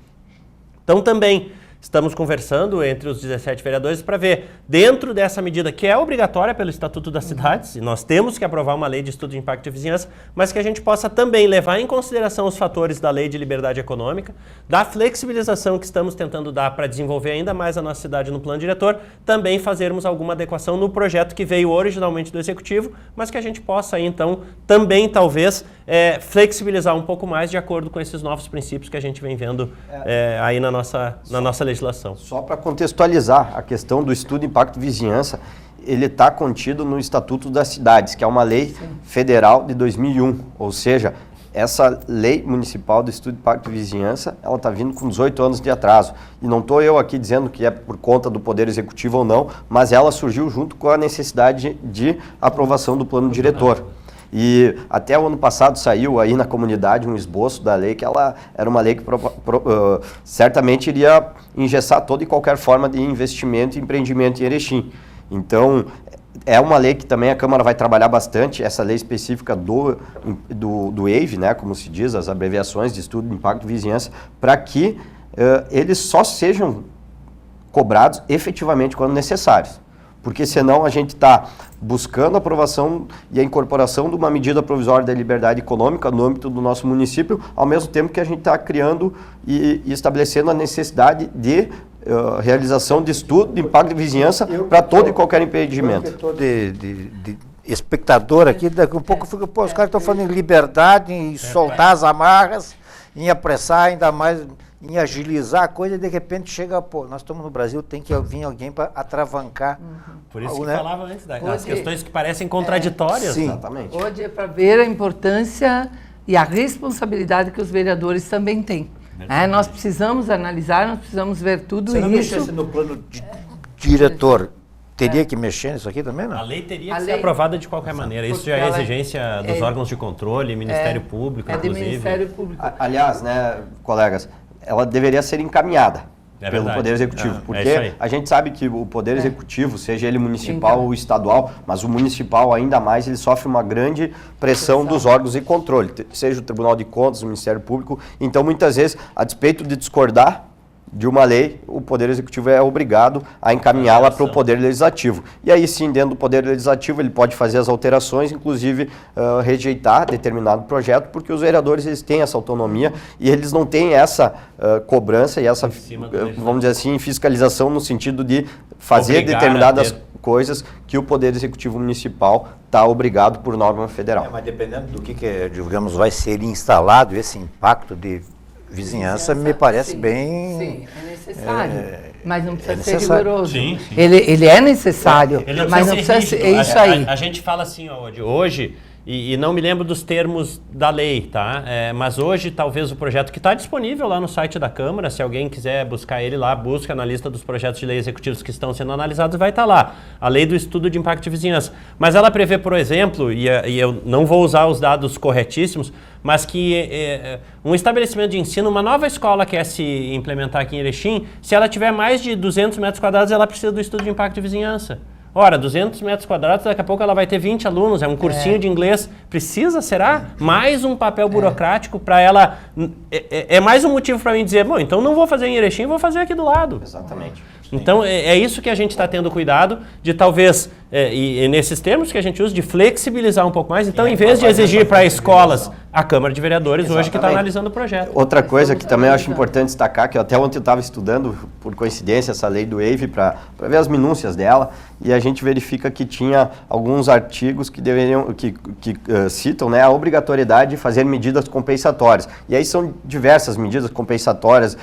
Então também estamos conversando entre os 17 vereadores para ver, dentro dessa medida que é obrigatória pelo Estatuto das Cidades, e nós temos que aprovar uma lei de estudo de impacto de vizinhança, mas que a gente possa também levar em consideração os fatores da lei de liberdade econômica, da flexibilização que estamos tentando dar para desenvolver ainda mais a nossa cidade no plano diretor, também fazermos alguma adequação no projeto que veio originalmente do Executivo, mas que a gente possa aí, então, também talvez flexibilizar um pouco mais de acordo com esses novos princípios que a gente vem vendo aí na nossa legislação. Só para contextualizar a questão do estudo de impacto de vizinhança, ele está contido no Estatuto das Cidades, que é uma lei federal de 2001, ou seja, essa lei municipal do estudo de impacto de vizinhança, ela está vindo com 18 anos de atraso. E não estou eu aqui dizendo que é por conta do Poder Executivo ou não, mas ela surgiu junto com a necessidade de aprovação do plano diretor. E até o ano passado saiu aí na comunidade um esboço da lei, que ela era uma lei que certamente iria engessar toda e qualquer forma de investimento e empreendimento em Erechim. Então, é uma lei que também a Câmara vai trabalhar bastante, essa lei específica do EIV, né, como se diz, as abreviações de estudo de impacto de vizinhança, para que eles só sejam cobrados efetivamente quando necessários. Porque senão a gente está buscando a aprovação e a incorporação de uma medida provisória da liberdade econômica no âmbito do nosso município, ao mesmo tempo que a gente está criando e estabelecendo a necessidade de realização de estudo de impacto de vizinhança para todo e qualquer empreendimento. Eu de espectador aqui, daqui a pouco eu fico, os caras estão falando em liberdade, em soltar as amarras, em apressar ainda mais, em agilizar a coisa, e de repente chega, nós estamos no Brasil, tem que vir alguém para atravancar. Por isso que falava antes, das questões que parecem contraditórias. Sim. Exatamente. Hoje é para ver a importância e a responsabilidade que os vereadores também têm. Nós precisamos analisar, nós precisamos ver tudo isso. Se não mexesse no plano diretor, teria que mexer nisso aqui também, não? A lei teria que ser aprovada de qualquer maneira. Isso já é exigência dos órgãos de controle, Ministério Público, inclusive. Ministério Público. Aliás, né, colegas, ela deveria ser encaminhada pelo Poder Executivo, porque a gente sabe que o Poder Executivo, seja ele municipal ou estadual, mas o municipal ainda mais, ele sofre uma grande pressão dos órgãos de controle, seja o Tribunal de Contas, o Ministério Público. Então, muitas vezes, a despeito de discordar de uma lei, o Poder Executivo é obrigado a encaminhá-la para o Poder Legislativo. E aí sim, dentro do Poder Legislativo, ele pode fazer as alterações, inclusive rejeitar determinado projeto, porque os vereadores eles têm essa autonomia e eles não têm essa cobrança e essa, vamos dizer assim, fiscalização no sentido de fazer determinadas coisas que o Poder Executivo Municipal está obrigado por norma federal. Mas dependendo do que, digamos, vai ser instalado, esse impacto de vizinhança me parece sim, bem... Sim, é necessário, mas não precisa ser necessário. rigoroso. Sim. Ele é necessário, Ele não mas não precisa precisa ser ser... É rígido. isso aí. A gente fala assim, ó, hoje, e não me lembro dos termos da lei, tá? Mas hoje, talvez o projeto que está disponível lá no site da Câmara, se alguém quiser buscar ele lá, busca na lista dos projetos de lei executivos que estão sendo analisados, vai estar lá. A lei do estudo de impacto de vizinhança. Mas ela prevê, por exemplo, e eu não vou usar os dados corretíssimos, mas que um estabelecimento de ensino, uma nova escola quer se implementar aqui em Erechim, se ela tiver mais de 200 metros quadrados, ela precisa do estudo de impacto de vizinhança. Ora, 200 metros quadrados, daqui a pouco ela vai ter 20 alunos, é um cursinho de inglês. Precisa, será? Mais um papel burocrático para ela... É mais um motivo para mim dizer, bom, então não vou fazer em Erechim, vou fazer aqui do lado. Exatamente. Então, é isso que a gente está tendo cuidado de talvez, e nesses termos que a gente usa, de flexibilizar um pouco mais. Então, em vez de exigir para escolas, a Câmara de Vereadores hoje que está analisando o projeto. Outra coisa que também eu acho importante destacar, que até ontem eu estava estudando, por coincidência, essa lei do EIV para ver as minúcias dela, e a gente verifica que tinha alguns artigos que deveriam, que citam, né, a obrigatoriedade de fazer medidas compensatórias. E aí são diversas medidas compensatórias,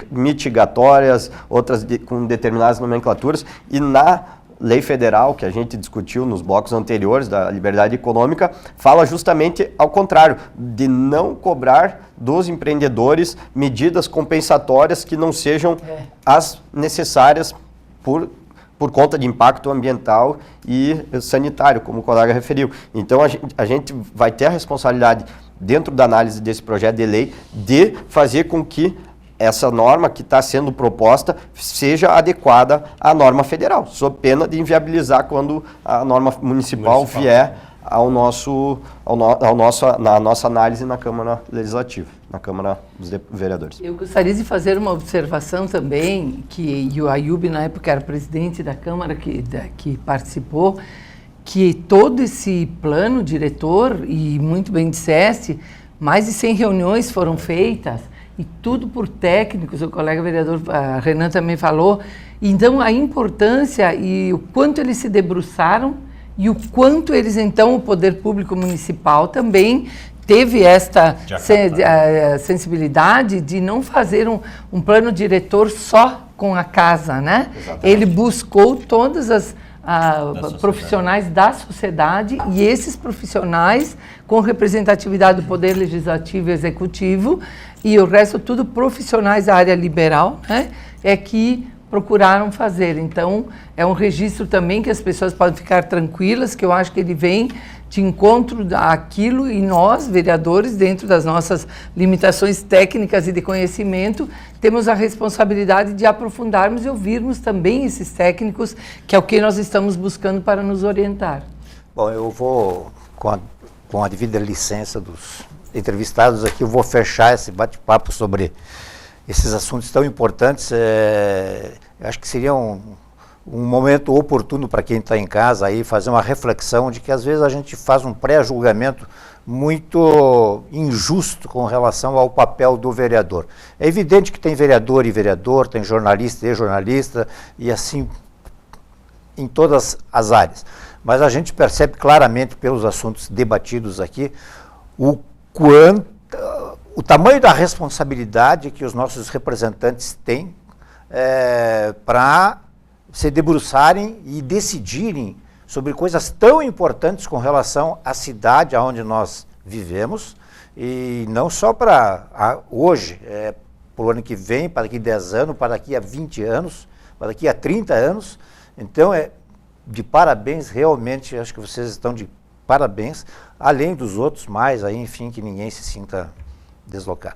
mitigatórias, outras com determinadas nomenclaturas, e na lei federal, que a gente discutiu nos blocos anteriores da liberdade econômica, fala justamente ao contrário, de não cobrar dos empreendedores medidas compensatórias que não sejam as necessárias por conta de impacto ambiental e sanitário, como o colega referiu. Então, a gente vai ter a responsabilidade, dentro da análise desse projeto de lei, de fazer com que essa norma que está sendo proposta seja adequada à norma federal, sob pena de inviabilizar quando a norma municipal vier na nossa análise na Câmara Legislativa, na Câmara dos Vereadores. Eu gostaria de fazer uma observação também, que o Ayub, na época, era presidente da Câmara que participou, que todo esse plano diretor, e muito bem disseste, mais de 100 reuniões foram feitas, e tudo por técnicos, o colega vereador Renan também falou. Então, a importância e o quanto eles se debruçaram e o quanto eles, então, o poder público municipal também teve esta sensibilidade de não fazer um plano diretor só com a casa, né? Exatamente. Ele buscou todas as profissionais da sociedade, e esses profissionais com representatividade do Poder Legislativo e Executivo, e o resto tudo profissionais da área liberal, né, é que procuraram fazer. Então, é um registro também que as pessoas podem ficar tranquilas, que eu acho que ele vem de encontro àquilo, e nós, vereadores, dentro das nossas limitações técnicas e de conhecimento, temos a responsabilidade de aprofundarmos e ouvirmos também esses técnicos, que é o que nós estamos buscando para nos orientar. Bom, eu vou, com a devida licença dos entrevistados aqui, eu vou fechar esse bate-papo sobre esses assuntos tão importantes. Eu acho que seria um momento oportuno para quem está em casa aí fazer uma reflexão de que às vezes a gente faz um pré-julgamento muito injusto com relação ao papel do vereador. É evidente que tem vereador e vereador, tem jornalista e jornalista, e assim em todas as áreas. Mas a gente percebe claramente pelos assuntos debatidos aqui o tamanho da responsabilidade que os nossos representantes têm para se debruçarem e decidirem sobre coisas tão importantes com relação à cidade onde nós vivemos, e não só para hoje, para o ano que vem, para daqui a 10 anos, para daqui a 20 anos, para daqui a 30 anos. Então, de parabéns, realmente, acho que vocês estão de parabéns, além dos outros mais, aí, enfim, que ninguém se sinta deslocado.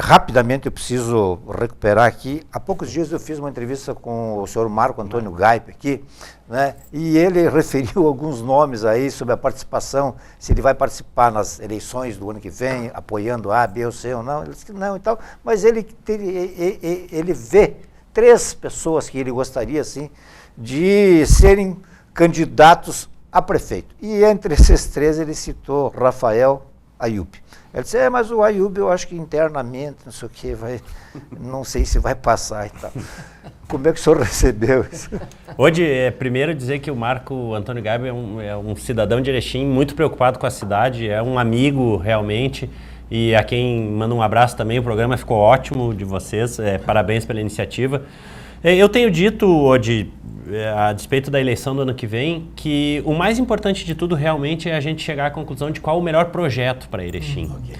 Rapidamente eu preciso recuperar aqui. Há poucos dias eu fiz uma entrevista com o senhor Marco Antônio Gaipe aqui, né, e ele referiu alguns nomes aí sobre a participação, se ele vai participar nas eleições do ano que vem, apoiando A, B ou C ou não. Ele disse que não e tal, mas ele vê 3 pessoas que ele gostaria, assim, de serem candidatos a prefeito. E entre esses 3 ele citou Rafael Ayub. Ele disse, mas o Ayub eu acho que internamente, não sei o que, não sei se vai passar e tal. Como é que o senhor recebeu isso? Hoje, primeiro dizer que o Marco Antônio Gabi é um cidadão de Erechim muito preocupado com a cidade, é um amigo realmente, e a quem manda um abraço também. O programa ficou ótimo de vocês, parabéns pela iniciativa. Eu tenho dito hoje, a despeito da eleição do ano que vem, que o mais importante de tudo realmente é a gente chegar à conclusão de qual o melhor projeto para Erechim. Okay.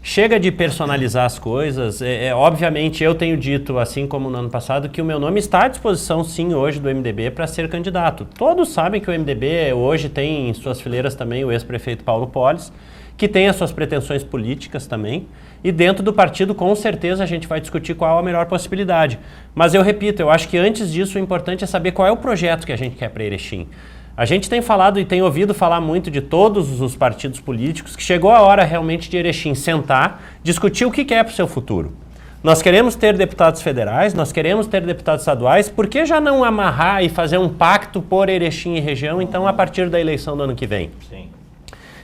Chega de personalizar as coisas. Obviamente, eu tenho dito, assim como no ano passado, que o meu nome está à disposição, sim, hoje do MDB para ser candidato. Todos sabem que o MDB hoje tem em suas fileiras também o ex-prefeito Paulo Polles, que tem as suas pretensões políticas também. E dentro do partido, com certeza, a gente vai discutir qual a melhor possibilidade. Mas eu repito, eu acho que antes disso o importante é saber qual é o projeto que a gente quer para Erechim. A gente tem falado e tem ouvido falar muito de todos os partidos políticos que chegou a hora realmente de Erechim sentar, discutir o que quer para o seu futuro. Nós queremos ter deputados federais, nós queremos ter deputados estaduais, por que já não amarrar e fazer um pacto por Erechim e região, então, a partir da eleição do ano que vem? Sim.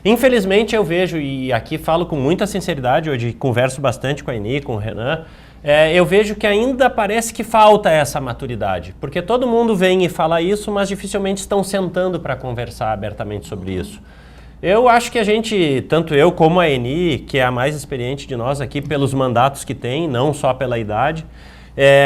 Infelizmente eu vejo, e aqui falo com muita sinceridade, hoje converso bastante com a Eni, com o Renan, eu vejo que ainda parece que falta essa maturidade, porque todo mundo vem e fala isso, mas dificilmente estão sentando para conversar abertamente sobre isso. Eu acho que a gente, tanto eu como a Eni, que é a mais experiente de nós aqui pelos mandatos que tem, não só pela idade,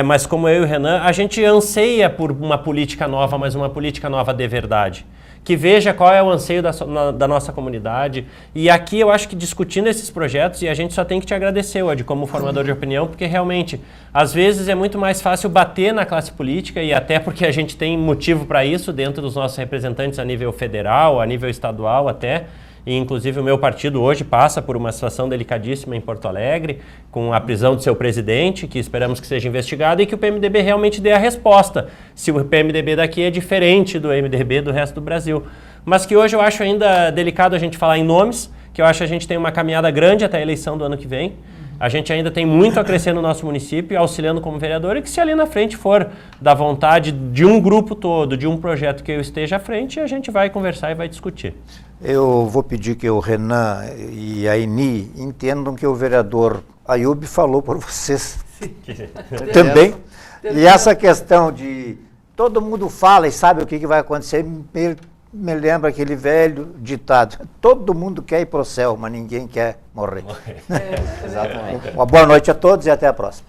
mas como eu e o Renan, a gente anseia por uma política nova, mas uma política nova de verdade. Que veja qual é o anseio da nossa comunidade. E aqui eu acho que discutindo esses projetos, e a gente só tem que te agradecer, Odi, como formador de opinião, porque realmente, às vezes é muito mais fácil bater na classe política, e até porque a gente tem motivo para isso dentro dos nossos representantes a nível federal, a nível estadual até, e inclusive o meu partido hoje passa por uma situação delicadíssima em Porto Alegre, com a prisão do seu presidente, que esperamos que seja investigado, e que o PMDB realmente dê a resposta, se o PMDB daqui é diferente do MDB do resto do Brasil. Mas que hoje eu acho ainda delicado a gente falar em nomes, que eu acho que a gente tem uma caminhada grande até a eleição do ano que vem. A gente ainda tem muito a crescer no nosso município, auxiliando como vereador, e que se ali na frente for da vontade de um grupo todo, de um projeto que eu esteja à frente, a gente vai conversar e vai discutir. Eu vou pedir que o Renan e a Eni entendam que o vereador Ayub falou por vocês também. E essa questão de todo mundo fala e sabe o que vai acontecer, me lembra aquele velho ditado: todo mundo quer ir para o céu, mas ninguém quer morrer. Exatamente. Uma boa noite a todos e até a próxima.